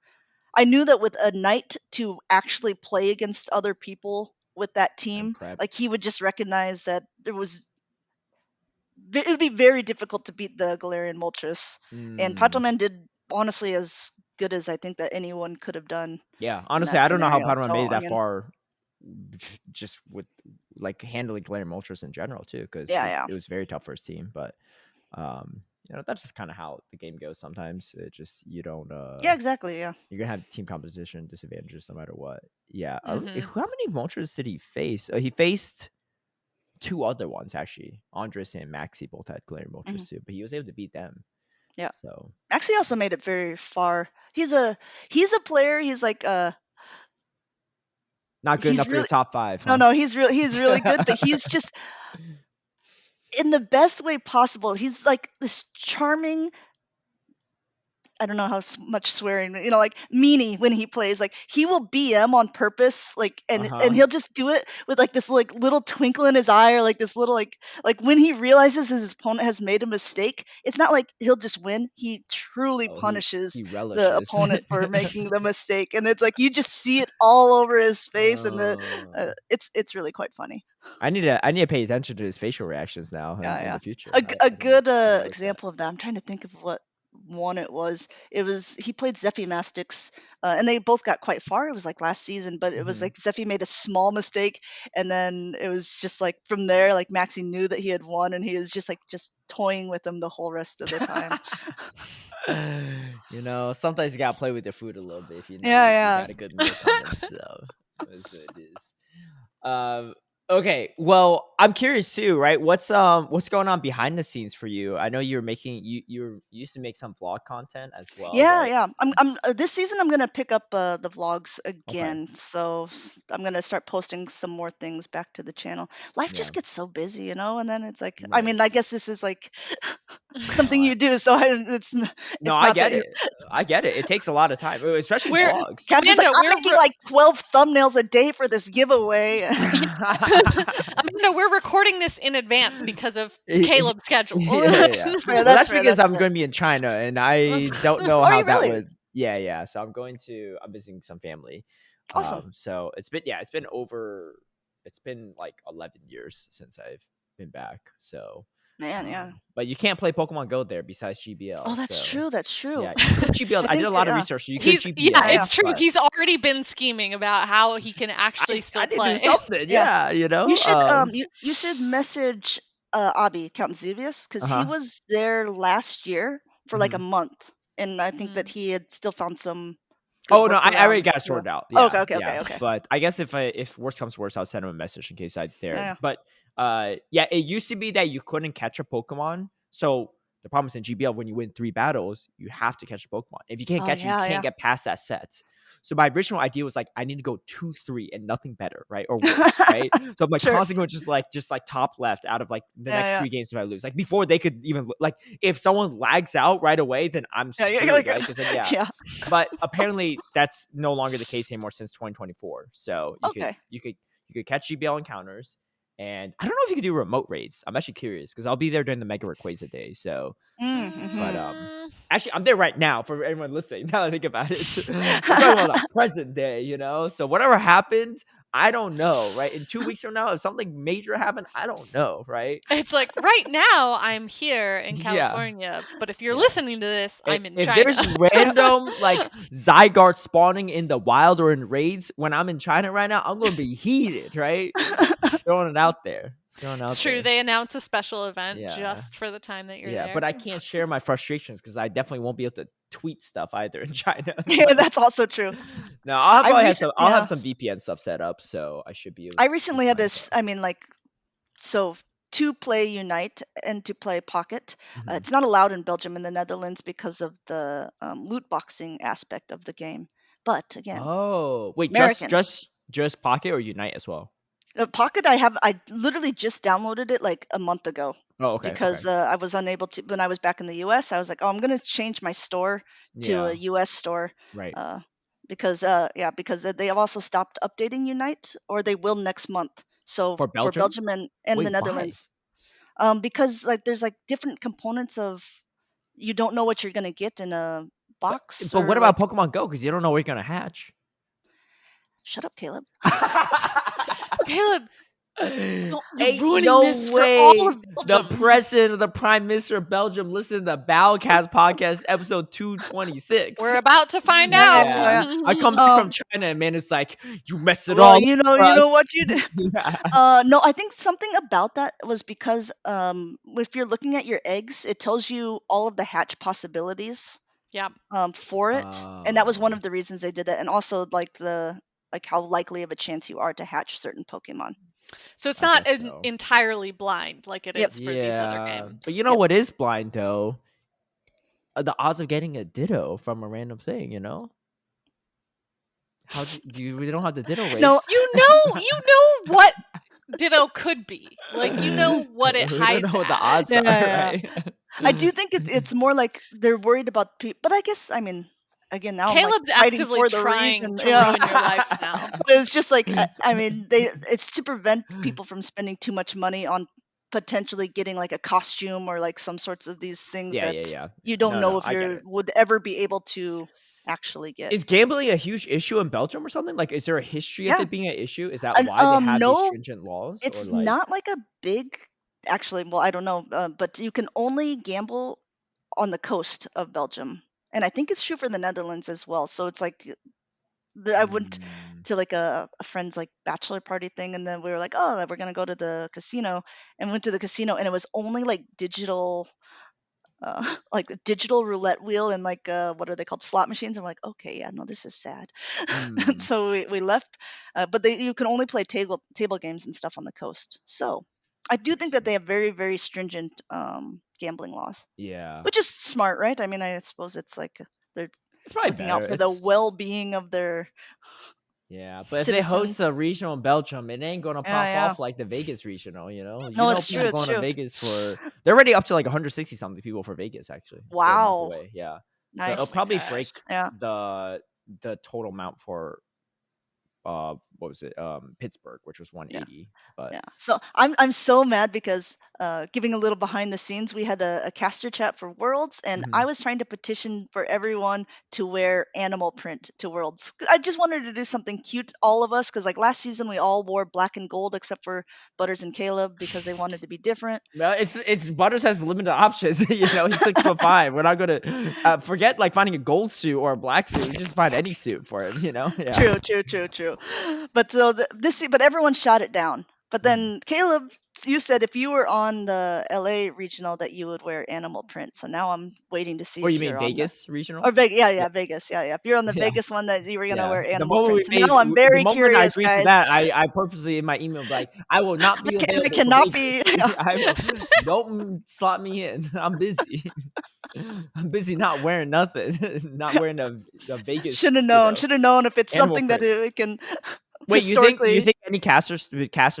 I knew that with a knight to actually play against other people with that team, like he would just recognize that it would be very difficult to beat the Galarian Moltres. And Patoman did honestly as good as I think that anyone could have done. Yeah, honestly, I don't know how Patoman made it that far just with like handling Galarian Moltres in general too, because it was very tough for his team. But that's just kind of how the game goes sometimes. It just you don't Yeah, exactly. Yeah. you're gonna have team composition disadvantages no matter what. Yeah. Mhm. How many vultures did he face? He faced two other ones actually. Andres and Maxi both had glaring vultures too, but he was able to beat them. Yeah. So Maxi also made it very far. He's a player. He's like not good he's enough for your really top 5, no huh? no he's really good, but he's just in the best way possible. He's like this charming. I don't know how much swearing, like meanie when he plays. Like he will BM on purpose, like and Uh-huh. he'll just do it with like this like little twinkle in his eye, or like this little like when he realizes his opponent has made a mistake. It's not like he'll just win. He truly Oh, punishes he the relishes. opponent for making the mistake, and it's like you just see it all over his face, and uh, it's really quite funny. I need to pay attention to his facial reactions now Yeah, in yeah. the future. A I didn't good notice that. example of that. I'm trying to think of what one it was. It was he played Zephy Mastix, and they both got quite far. It was like last season, but it was Mhm. like Zephy made a small mistake, and then it was just like from there, like Maxi knew that he had won, and he was just like just toying with him the whole rest of the time. Sometimes you gotta play with your food a little bit if Yeah, you yeah. got a good meal coming. So that's what it is. Um, okay. Well, I'm curious too, right? What's going on behind the scenes for you? I know you're making you used to make some vlog content as well, Yeah, right? yeah. I'm this season I'm gonna pick up the vlogs Okay. again. So I'm gonna start posting some more things back to the channel. Life Yeah. just gets so busy, and then it's like I Right. mean I guess this is like No, something you do, so no, it's I not that get you're. it. I get it. It takes a lot of time, especially We're vlogs. Cass is like Amanda, I'm making like 12 thumbnails a day for this giveaway. Amanda, we're recording this in advance because of Caleb's schedule. Yeah. That's fair. Well, That's that's fair. because That's I'm fair. going to be in China, and I don't know Are how you that really? would. Yeah, yeah. So I'm visiting some family. Awesome, So it's been like 11 years since I've been back. So, man. Yeah. but you can't play Pokemon Go there besides Oh, GBL. that's So true. That's true. yeah, you could GBL. I I did think a lot of yeah. research. So you could Yeah, Yeah, yeah. GBL, it's true. but He's already been scheming about how he can actually I still did do play. something. Yeah. Yeah, You should you should message Abi Count Xevious because he uh-huh. was there last year for like a Mhm. month, and I think that Mm. he had still found some good Oh no, I already workarounds. got it Yeah. sorted out. Oh, Yeah, okay, okay, yeah. okay, okay. But I guess if worst comes to worst, I'll send him a message in case I there. Yeah. But yeah, it used to be that you couldn't catch a Pokemon. So the problem is in GBL when you win 3 battles, you have to catch a Pokemon. If you can't Oh catch it, you yeah, can't yeah. get past that set. So my original idea was like I need to go 2-3 and nothing better, right? Or worse, right? So I'm like Sure. constantly going just like top left out of like the Yeah, next yeah. 3 games if I lose. Like before they could even like if someone lags out right away, then I'm Yeah, yeah, screwed, like, right? Because then yeah, yeah. but apparently that's no longer the case anymore since 2024. So Okay. you could catch GBL encounters, and I don't know if you could do remote raids. I'm actually curious because I'll be there during the Mega Rayquaza day. So, but Mm-hmm. actually I'm there right now for everyone listening. Now that I think about it, we're talking about the present day, So whatever happened, I don't know, right? In 2 weeks from now, if something major happened, I don't know, right? It's like right now I'm here in Yeah, California, but if you're yeah. listening to this, I'm in If China. there's random like Zygarde spawning in the wild or in raids when I'm in China right now, I'm gonna be heated, right? Throwing it out there. Throwing it It's out true. there. They announce a special event Yeah. just for the time that you're Yeah. But there. I can't share my frustrations because I definitely won't be able to tweet stuff either in China. Yeah, So that's also true. no, I'll have Yeah. some VPN stuff set up, so I should be able I to recently use had my this. info. I mean, like, so to play Unite and to play Pocket, Mhm. it's not allowed in Belgium and the Netherlands because of the loot boxing aspect of the game. But again, Oh wait, American. just Pocket or Unite as well? Pocket, I literally just downloaded it like a month ago Oh, okay, okay. because I was unable to when I was back in the U.S. I was like, oh, I'm gonna change my store to a Yeah, U.S. store, right. uh, because they have also stopped updating Unite, or they will next month. So For for Belgium? Belgium and the Wait, why? Netherlands, because like there's like different components of you don't know what you're gonna get in a But box but or what about like Pokemon Go? Because you don't know where you're gonna hatch. shut up, Caleb. Caleb, You're Ain't ruining no this for all way of the Belgium. president of the prime minister of Belgium listened to Battle Catz podcast episode 226. We're about to find Yeah, out. yeah, I come back from China and man, it's like you messed it well, all you up for us. know what you did. Yeah. No, I think something about that was because if you're looking at your eggs, it tells you all of the hatch possibilities Yeah. for it, and that was one Oh, of the reasons they did that, and also like how likely of a chance you are to hatch certain Pokemon. So it's I not guess so. entirely blind like it Yep. is for these other Yeah, but games. you know Yep. what is blind though? The odds of getting a Ditto from a random thing. You know, how do you? We don't have the Ditto No, race. You know what Ditto could be. Like you know what it We don't know hides what the as. odds yeah, are, yeah. right? I do think it's more like they're worried about people, but I guess I mean, again, now I'm like Caleb's fighting actively for the trying reason. to Yeah. ruin your life now. But it's just like I mean, it's to prevent people from spending too much money on potentially getting like a costume or like some sorts of these things Yeah, that yeah. you don't No, know no, if I get you it. would ever be able to actually get. Is gambling a huge issue in Belgium or something? Like, is there a history of Yeah. it being an issue? Is that And why they have these no, stringent laws, or it's like? not like a big. Actually, well, I don't know, but you can only gamble on the coast of Belgium, and I think it's true for the Netherlands as well. So it's like I went Mm, to like a friend's like bachelor party thing, and then we were like, oh, we're gonna go to the casino, and went to the casino, and it was only like digital, like a digital roulette wheel and like what are they called, slot machines. I'm like, okay, yeah, no, this is sad. And mm, so we left, but you can only play table games and stuff on the coast. So I do think that interesting. they have very very stringent gambling laws, Yeah, which is smart, right? I mean, I suppose it's like they're it's probably looking out better. for the It's well-being of their yeah, but if they host citizens. a regional in Belgium, it ain't gonna Yeah, pop yeah. off like the Vegas regional. No, it's true. People It's going to true. Vegas for they're already up to like 160 something people for Vegas. Actually, it's still a month Wow. away. Yeah, so Oh it'll Nice. my probably gosh. break Yeah. the total amount for what was it Pittsburgh, which was Yeah. 180. But Yeah. So I'm so mad because giving a little behind the scenes, we had a caster chat for Worlds, and I mhm. was trying to petition for everyone to wear animal print to Worlds. I just wanted to do something cute, all of us, because like last season we all wore black and gold except for Butters and Caleb because they wanted to be different. Well, it's Butters has limited options. He's 6'5". We're not gonna forget like finding a gold suit or a black suit. We just find any suit for him. Yeah. True, true, true, true. But so but everyone shot it down. But Mhm. then Caleb, you said if you were on the LA regional that you would wear animal print. So now I'm waiting to see Or you if mean you're on the Vegas regional? or Vegas. Yeah, Yeah, yeah, Vegas. Yeah, yeah. If you're on the yeah. Vegas one that you were gonna Yeah, wear the animal moment we print. So made now I'm the very moment I curious, agreed to guys. that, I purposely in my email be like, I will not be I available for cannot be. Vegas. I will don't slot me in. I'm busy. I'm busy not wearing nothing, not wearing the Vegas, Should have known. Should have known if it's animal something that print. it can Wait, you historically. think any casters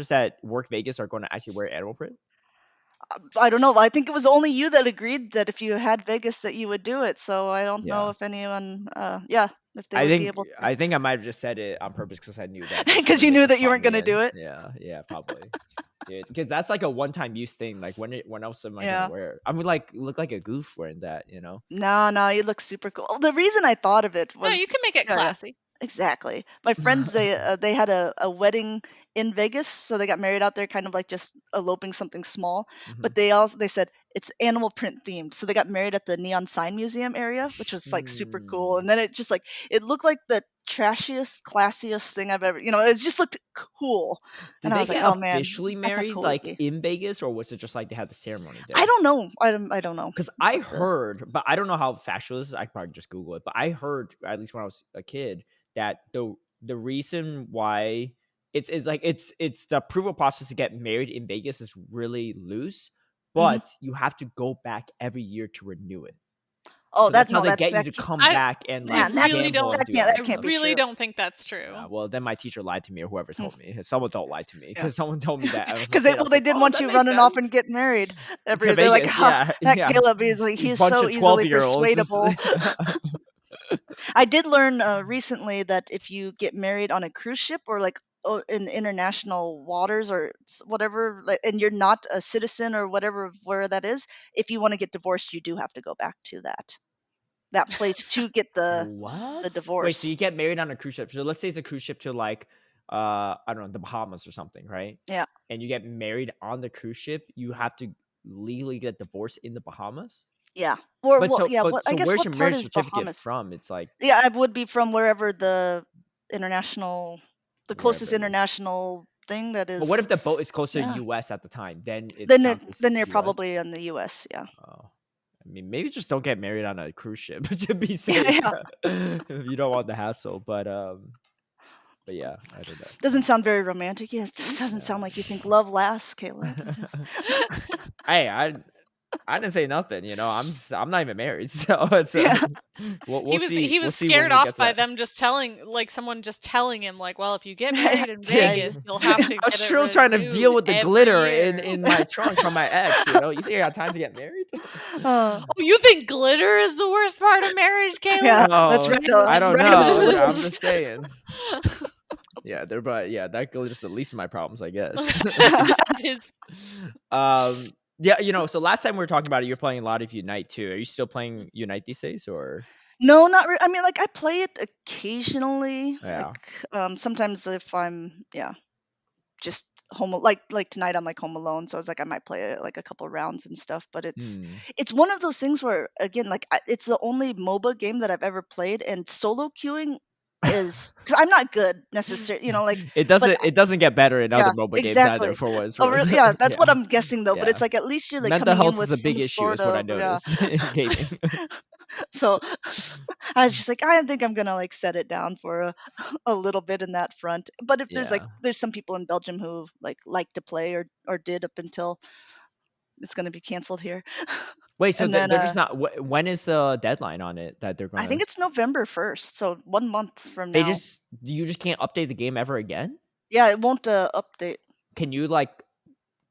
that work Vegas are going to actually wear animal print? I don't know. I think it was only you that agreed that if you had Vegas that you would do it. So I don't know Yeah. if anyone, yeah, if they I would be think able to, I think I might have just said it on purpose because I knew that that's because when you they knew could that you slot weren't me gonna in. do it. Yeah, yeah, probably. Dude, because that's like a one-time use thing. Like when else am I gonna Yeah. wear it? I would like look like a goof wearing that. No, no, you look super cool. The reason I thought of it No, you was, can make it yeah, yeah, classy. exactly. My friends, they had a wedding in Vegas, so they got married out there, kind of like just eloping something small. Mhm. But they said it's animal print themed, so they got married at the Neon Sign Museum area, which was like super cool. Mm. And then it just like it looked like the trashiest, classiest thing I've ever, it just looked cool. And Did I they was like, get oh man, officially that's how married cool it'd like be. in Vegas, or was it just like they had the ceremony I there? don't know. I don't know. Because I But heard, but I don't know how factual this is. I could probably just Google it. But I heard, at least when I was a kid, that the reason why it's the approval process to get married in Vegas is really loose, mhm. but you have to go back every year to renew it. Oh, So that's how no, they get you that to can't, come I back and like man, that really gamble don't and that do can't all that that I can't stuff. be really true. don't think that's true. Yeah, well, then my teacher lied to me, or whoever Hmm. told me. Someone don't lie to me Yeah. because someone told me that I was a Because kid. I was they like, didn't "Oh, want that you makes running off and sense." getting married To they're like, Vegas, yeah, that yeah. Caleb is like, he's Bunch so of easily 12-year-olds. persuadable. I did learn recently that if you get married on a cruise ship or like in international waters or whatever, like, and you're not a citizen or whatever of where that is, if you want to get divorced, you do have to go back to that place to get the What? Wait, so you divorce. get married on a cruise ship. So let's say it's a cruise ship to like I don't know, the Bahamas or something, right? Yeah. And you get married on the cruise ship, you have to legally get divorced in the Bahamas. Yeah. Or But well, so yeah. but What I so guess where's what your part marriage is certificate Bahamas? from? It's like Yeah, I would be from wherever the wherever closest it is. international thing that But what if is. the boat is closer to Yeah. US at the time? Then it Then counts then as they're US. probably in the U.S. Yeah. Oh. I mean, maybe just don't get married on a cruise ship to be Yeah. safe Yeah. if you don't want the hassle. But yeah, I don't know. Doesn't sound very romantic. Yeah, it just doesn't sound Yeah. like you think love lasts, Caleb. It just. Hey, I didn't say nothing. I'm not even married, so it's Yeah. we'll see He we'll was see when scared we get off to by that. them just telling, like, someone just telling him, like, well, if you get Yeah. married in Yeah. Vegas, you'll have to I was get it still trying to deal renewed with the every glitter year. in my trunk from my ex. You think I got time to get married? Uh, Oh, you think glitter is the worst part of marriage, Caleb? yeah. That's No, right. I don't Right on the know. I'm list. just saying. Yeah, but yeah, that glitter's the least of my problems, I guess. That is. Yeah, so last time we were talking about it, you're playing a lot of Unite too. Are you still playing Unite these days, or? No, not really. I mean, like I play it occasionally. Yeah. Sometimes if I'm just home, like tonight I'm like home alone, so I was like I might play like a couple rounds and stuff. But Hmm. it's one of those things where again, like it's the only MOBA game that I've ever played, and solo queuing is because I'm not good necessarily. Like It but doesn't get better in other yeah, MOBA games either, exactly. for what it's Oh, worth. really? Yeah, that's what Yeah, I'm guessing though. But yeah. it's like at least you're like Mental coming in health with is a some big issue, sort is what I of noticed in gaming. So I was just like, I think I'm gonna like set it down for a little bit in that front. But if Yeah. there's some people in Belgium who like to play or did up until it's gonna be canceled here. Wait, so And then they're just not. When is the deadline on it that they're I gonna? think it's November 1st, so 1 month from They now. just you just can't update the game ever again. Yeah, it won't update. Can you like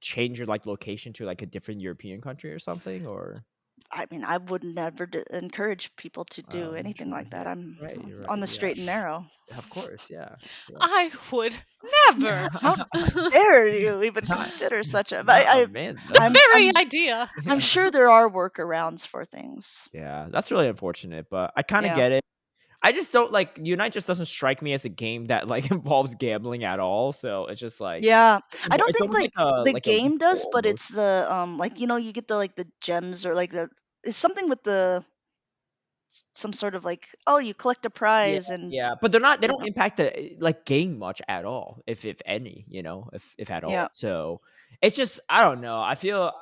change your like location to like a different European country or something, or? I mean, I would never encourage people to do anything True. like that. Yeah. I'm Right. You're on right. the Yeah. straight and narrow. Of course. Yeah. I would never. How dare you even Not, consider such a? But not Amanda. I'm Very I'm idea. I'm Yeah. sure there are workarounds for things. Yeah. That's really unfortunate, but I kind of Yeah. get it. I just don't like Unite. Just doesn't strike me as a game that like involves gambling at all. So it's just like Yeah, I don't it's think almost like like a the game does, loophole but almost. it's the like you get the like the gems or like the it's something with the some sort of like oh you collect a Yeah, prize and yeah, but they you don't know impact the like game much at all, if any, if at yeah all. So it's just I don't know. I feel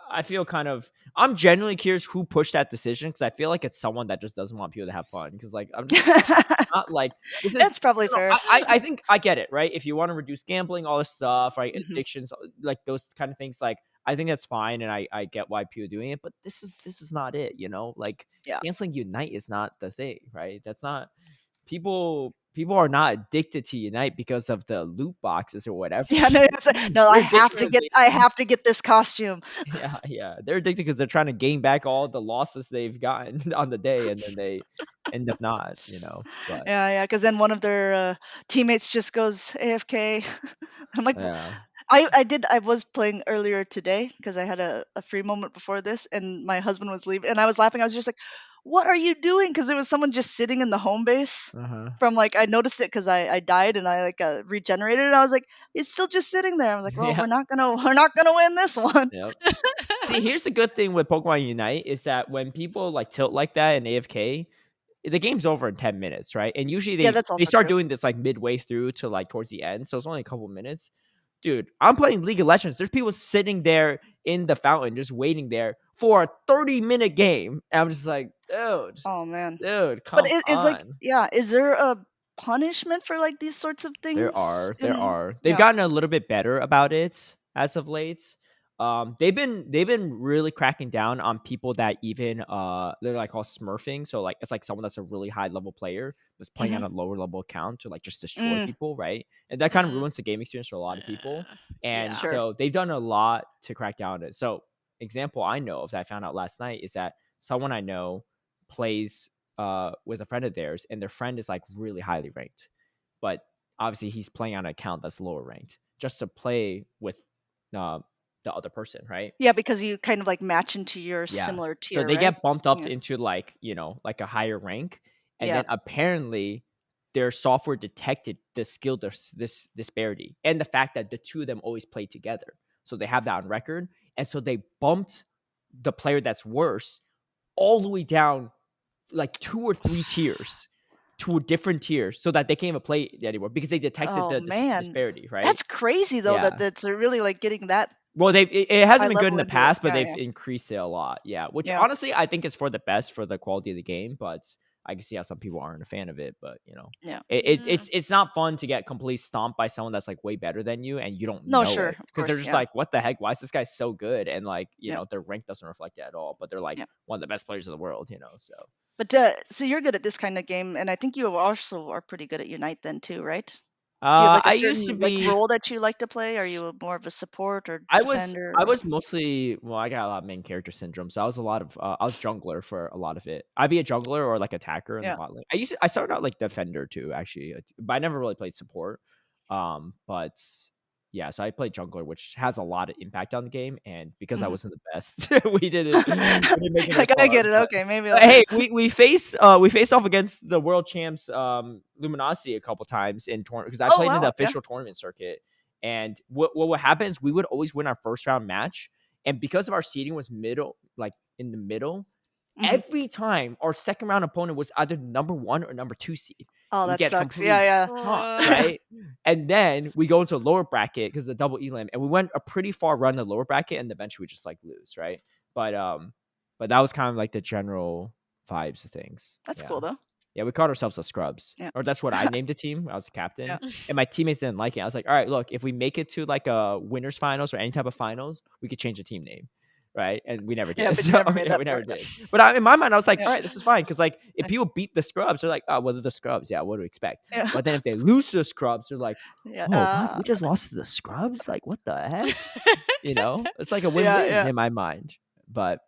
kind of I'm genuinely curious who pushed that decision because I feel like it's someone that just doesn't want people to have fun. Because like I'm just like not like this is that's probably no, fair. I think I get it, right? If you want to reduce gambling, all this stuff, right? Hmm. Addictions, like those kind of things, like I think that's fine, and I get why people are doing it, but this is not it, like Yeah. canceling Unite is not the thing, right? That's not people are not addicted to Unite because of the loot boxes or whatever. Yeah, no, no, They're addicted because I have to get this costume. yeah, they're addicted because they're trying to gain back all the losses they've gotten on the day, and then they end up not, But Yeah, yeah, because then one of their teammates just goes AFK. I'm like, yeah, I was playing earlier today because I had a free moment before this, and my husband was leaving, and I was laughing. I was just like, "What are you doing?" Because there was someone just sitting in the home base. uh-huh. From like I noticed it because I died and I like regenerated, and I was like, "It's still just sitting there." I was like, "Well, Yeah, we're not gonna win this one." yep. See, here's the good thing with Pokemon Unite is that when people like tilt like that in AFK, the game's over in 10 minutes, right? And usually Yeah, they that's they also start true. doing this like midway through to like towards the end, so it's only a couple minutes. Dude, I'm playing League of Legends. There's people sitting there in the fountain just waiting there for a 30-minute game. And I'm just like, Oh man, dude, but come is like, on. yeah, is there a punishment for like these sorts of There things? are, there are. They've Yeah. gotten a little bit better about it as of late. They've been really cracking down on people that even they're like all smurfing. So like it's like someone that's a really high level player that's playing on Hmm. a lower level account to like just destroy Mm, people, right? And that kind of Mm, ruins the game experience for a lot of people. And yeah. sure. so they've done a lot to crack down on it. So example I know of that I found out last night is that someone I know plays with a friend of theirs, and their friend is like really highly ranked, but obviously he's playing on an account that's lower ranked just to play with uh, the other person, right? Yeah, because you kind of like match into your Yeah. similar So tier, they right? get bumped up Yeah. into like, like a higher rank. And Yeah. then apparently their software detected the skill this disparity and the fact that the two of them always play together. So they have that on record. And so they bumped the player that's worse all the way down like 2 or 3 tiers to a different tier so that they can't even play it anymore because they detected Oh the man, disparity, right? that's crazy though. Yeah. That's really like getting that Well, it high hasn't been good in level the into it. past, but Yeah, they've increased it a lot. Yeah, which yeah, honestly I think is for the best for the quality of the game. But I can see how some people aren't a fan of it. But yeah. it's not fun to get completely stomped by someone that's like way better than you and you don't No, know sure, it of because they're course, just yeah, like, what the heck? Why is this guy so good? And like yeah, their rank doesn't reflect it at all. But they're like yeah. one of the best players in the world. So. But so you're good at this kind of game, and I think you also are pretty good at Unite then too, right? Do you have like a I used to certain like be. role that you like to play? Are you more of a support or I was defender? I was mostly I got a lot of main character syndrome, so I was a lot of I was jungler for a lot of it. I'd be a jungler or like attacker in the Yeah. bot lane. I started out like defender too, actually, but I never really played support. But yeah, so I played jungler, which has a lot of impact on the game, and because I Mhm. wasn't the best, we didn't make it as Like I far. get it. Okay, maybe But I'll. hey, we faced off against the world champs Luminosity a couple times in tournament because I Oh played in the wow, yeah. official tournament circuit. And what would happen is we would always win our first round match, and because of our seeding was middle, like in the middle, Mhm. every time our second round opponent was either number 1 or number 2 seed. Oh, We that get sucks. completely Yeah, stomped, yeah. right? And then we go into lower bracket because the double elim, and we went a pretty far run in the lower bracket, and eventually we just like lose, right? But that was kind of like the general vibes of things. That's Yeah. cool though. Yeah, we called ourselves the Scrubs. Yeah. Or that's what I named the team. I was the captain. Yeah. And my teammates didn't like it. I was like, all right, look, if we make it to like a winners finals or any type of finals, we could change the team name. Right. And we never did. Yeah, but you So never made yeah, that we never part. did. But in my mind, I was like, Yeah. all right, this is fine. Because like if Yeah. people beat the Scrubs, they're like, oh, well, they're the Scrubs. Yeah, what do we expect? Yeah. But then if they lose to the Scrubs, they're like, Yeah. oh, what? We just lost to the Scrubs? Like, what the heck? It's like a Yeah, win-win yeah. in my mind. But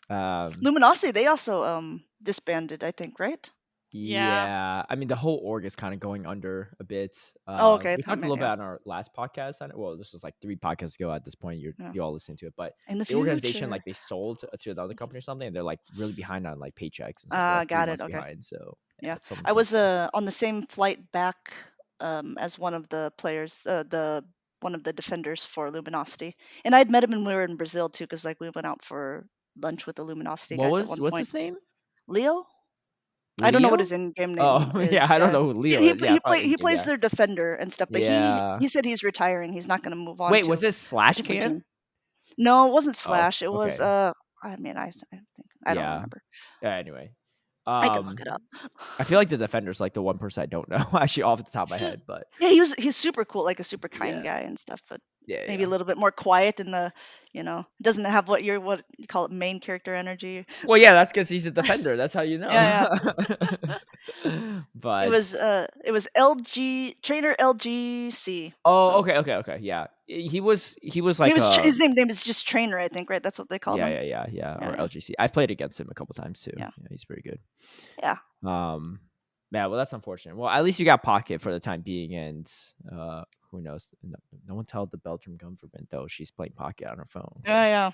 Luminosity, they also disbanded, I think, right? Yeah. yeah, I mean the whole org is kind of going under a bit. Oh, okay. We talked a little bit Yeah. on our last podcast. Well, this was like 3 podcasts ago at this point. Yeah. You all listening to it, but In the the organization future. like they sold to another company or something, and they're like really behind on like paychecks and stuff. Ah, Like 3 got it. months Okay. behind. So Yeah. it's something I was sucks. on the same flight back as one of the players, one of the defenders for Luminosity, and I'd met him when we were in Brazil too, because like we went out for lunch with the Luminosity guys at one What's point. his name? Leo? I don't know what Leo? his in-game name Oh is. yeah, I don't Yeah, know who Leo is. Yeah, probably in he game. plays Yeah, their defender and stuff, but yeah. he said he's retiring. He's not going to move on Wait, was to this a Slash different Can? team. No, it wasn't Oh, Slash. It was okay. I mean I think I don't Yeah. remember. Yeah. Anyway, I can look it up. I feel like the defender's like the one person I don't know actually off the top of my head, but Yeah, he's super cool, like a super kind yeah, guy and stuff, but yeah, maybe yeah. a little bit more quiet in the, doesn't have what you call it main character energy. Well, yeah, that's because he's a defender. That's how you know. Yeah, But it was LG trainer LGC. oh, So okay, yeah. He was like his name is just trainer, I think, right? That's what they called him. yeah, Yeah, or yeah, LGC. I've played against him a couple times too. yeah, Yeah, he's pretty good. yeah. Yeah, well, that's unfortunate. Well, at least you got Pocket for the time being, and who knows? No one tell the Belgium government though. She's playing Pocket on her phone. Yeah.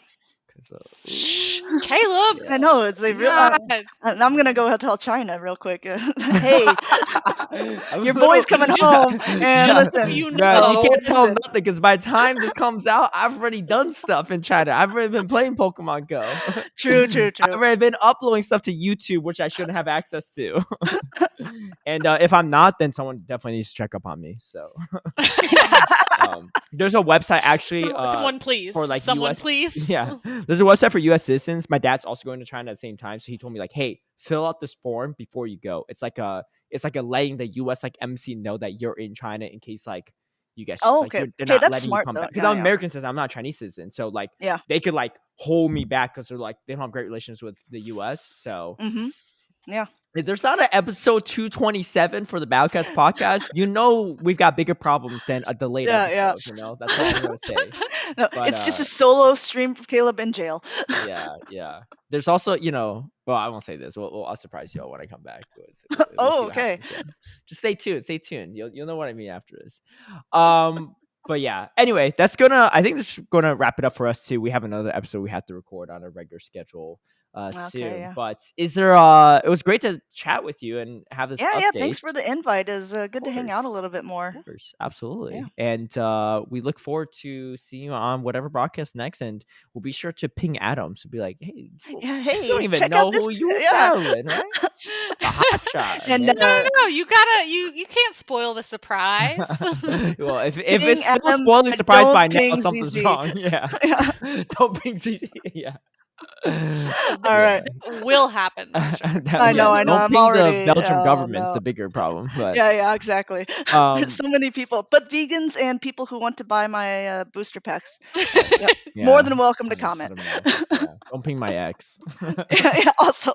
Shh, Caleb. I know it's a real. God. I'm gonna go tell China real quick. Hey, I'm your a boy's little- coming home, and listen. You Man, you know. can't tell Listen. nothing because by the time this comes out, I've already done stuff in China. I've already been playing Pokemon Go. True. I've already been uploading stuff to YouTube, which I shouldn't have access to. And if I'm not, then someone definitely needs to check up on me. So there's a website actually. Someone please. For like Someone US, please. yeah, there's a website for U.S. citizens. My dad's also going to China at the same time, so he told me like, hey, fill out this form before you go. It's like a letting the U.S. like embassy know that you're in China in case like you get Oh, like, okay. they're Hey, not that's letting smart, you come though. back because Yeah, I'm yeah. American citizen. I'm not a Chinese citizen, so like Yeah. they could like hold me back because they're like they don't have great relations with the U.S. So Yeah. if there's not an episode 227 for the Battle Catz podcast, we've got bigger problems than a delayed Yeah, episode. That's all I'm gonna say. No, But, it's just a solo stream of Caleb in jail. yeah. There's also, well, I won't say this. I'll surprise y'all when I come back. We'll see Oh, what okay. happens, yeah. Just stay tuned. You'll know what I mean after this. But yeah, anyway, I think this is gonna wrap it up for us too. We have another episode we have to record on a regular schedule Okay, soon. yeah. But is there it was great to chat with you and have this Yeah, thanks update. for the invite. It was good to hang out a Course. little bit more. Of course, absolutely. Yeah. And we look forward to seeing you on whatever broadcast next, and we'll be sure to ping Adam to be like, hey, you Yeah, don't hey, even check out know this. who you Yeah. battling, right? The hot shot. And hey? No, you gotta you can't spoil the surprise. Well, if Ping it's still Adam, spoiling surprise don't by now, ping something's ZZ. wrong. Yeah. Yeah. Don't ping ZZ. Yeah. All Yeah. right. Will happen, Marsha. I know. Don't I'm ping the already. Belgium Oh government's no. the bigger problem. But Yeah, exactly. There's um, so many people, but vegans and people who want to buy my booster packs, yep, yeah, more than welcome to let comment. them know. Yeah. Don't ping my ex. Yeah, also.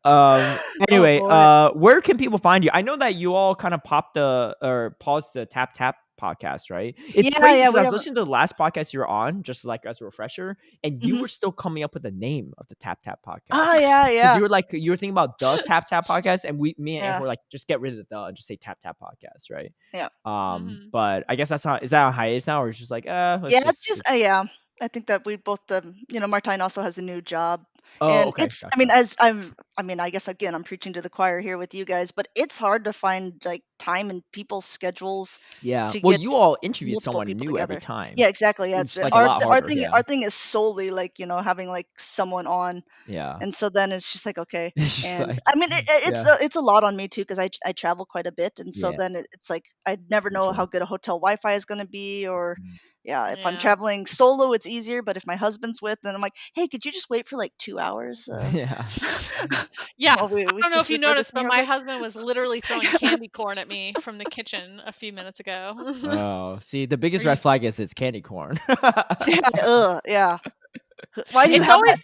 Oh Anyway, boy. where can people find you? I know that you all kind of paused the Tap Tap podcast, right? It's crazy Yeah, because I we was have. listening to the last podcast you were on, just like as a refresher, and you Mhm. were still coming up with the name of the Tap Tap podcast. Oh yeah, Because yeah, you were thinking about the Tap Tap podcast, and me and Amber yeah, were like, just get rid of the and just say Tap Tap podcast, right? yeah. Mhm. But I guess that's not, is that on hiatus now, or it's just like, let's Yeah, it's just just yeah. I think that we both Martine also has a new job, oh, and okay, it's. I mean, gotcha. I guess again, I'm preaching to the choir here with you guys, but it's hard to find like time in people's schedules Yeah. to Well, get you all interviewed multiple someone people new every together. time. Yeah, exactly. Yeah, It's it's like a lot our harder. thing. Yeah. Our thing is solely like having like someone on, Yeah. and so then it's just like okay. It's just And like, I mean, yeah. it's a lot on me too because I travel quite a bit, and so Yeah. then it's like I never know how Schedule. good a hotel Wi-Fi is going to be, or Mm. yeah, if I'm Yeah. traveling solo, it's easier. But if my husband's with, then I'm like, hey, could you just wait for like 2 hours? Yeah. Yeah. While we I don't know just if you record this noticed, thing but real my quick. husband was literally throwing candy corn at me from the kitchen a few minutes ago. Oh, see, the biggest Are you- red flag is it's candy corn. Yeah. Why do you It's have always that?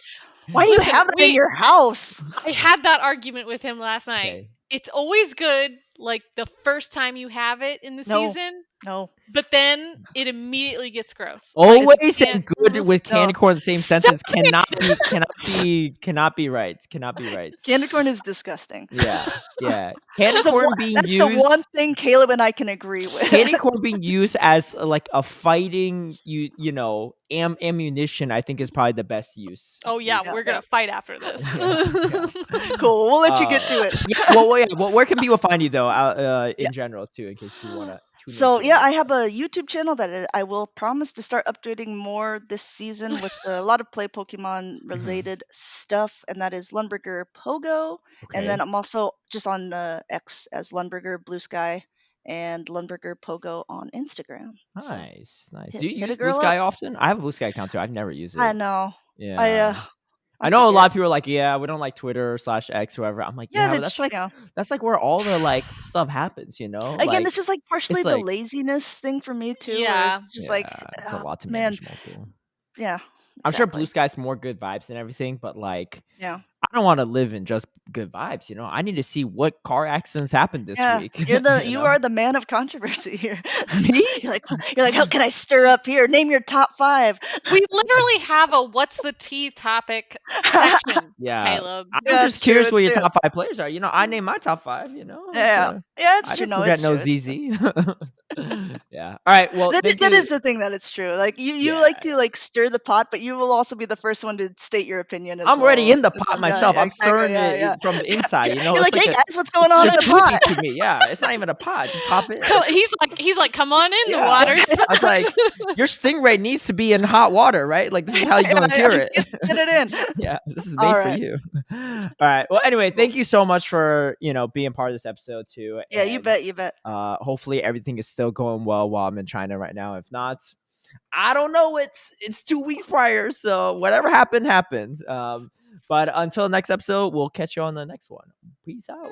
Why do you listen, have that in your house? I had that argument with him last night. Okay. It's always good, like the first time you have it in the No. season, No. but then it immediately gets gross. Like, you Always say can't- good with candy No. corn in the same Stop sentence cannot be right. Cannot be right. Candy corn is disgusting. Yeah. Yeah. Candy That's the corn one, being that's the used one thing Caleb and I can agree with. candy corn being used as like a fighting ammunition, I think is probably the best use. Oh yeah, Yeah, we're gonna fight after this. Yeah. Cool. We'll let you get to it. Yeah, well, where can people find you though? In general too, in case people want to tune So into yeah, your I have a YouTube channel that I will promise to start updating more this season with a lot of play Pokemon related stuff, and that is Lundberger Pogo. Okay. And then I'm also just on X as Lundberger Blue Sky and Lundberger Pogo on Instagram. So Nice. hit- Do you hit a use Blue girl Sky up. often? I have a Blue Sky account too. I've never used it. I know. Yeah. I know a forget. lot of people are like, yeah, we don't like Twitter /X, whoever. I'm like, yeah, but it's that's like where all the like stuff happens, Again, Like, this is like partially the like- laziness thing for me too. Where Yeah. it's just like, it's a lot to man, manage multiple. yeah. I'm sure exactly. Blue Sky's more good vibes and everything, but like, Yeah. I don't want to live in just good vibes. I need to see what car accidents happened this Yeah, week. you are the man of controversy here. Me? You're like, how can I stir up here? Name your top 5. We literally have a "What's the tea" topic section, Yeah. Caleb. I'm Yeah, just it's true, curious it's what your true. top 5 players are. I name my top 5. Yeah, so yeah, it's I true. didn't No, forget it's no true. ZZ. Yeah. All right. Well, That thank that you. is the thing that it's true. Like you Yeah. like to like stir the pot, but you will also be the first one to state your opinion as I'm well. already in the as pot well. myself. Yeah, I'm exactly, stirring yeah, it yeah. from the inside. You're It's like, hey a guys, what's going on in the jacuzzi pot? to me. Yeah, it's not even a pot. Just hop in. He's like, come on in Yeah. the water. I was like, your stingray needs to be in hot water, right? Like, this is how you're going to cure it. Get it in. Yeah, this is All made for right. you. All right. Well, anyway, thank you so much for being part of this episode too. Yeah, you And, bet. hopefully everything is still going well while I'm in China right now. If not, I don't know. It's 2 weeks prior, so whatever happened. But until next episode, we'll catch you on the next one. Peace out.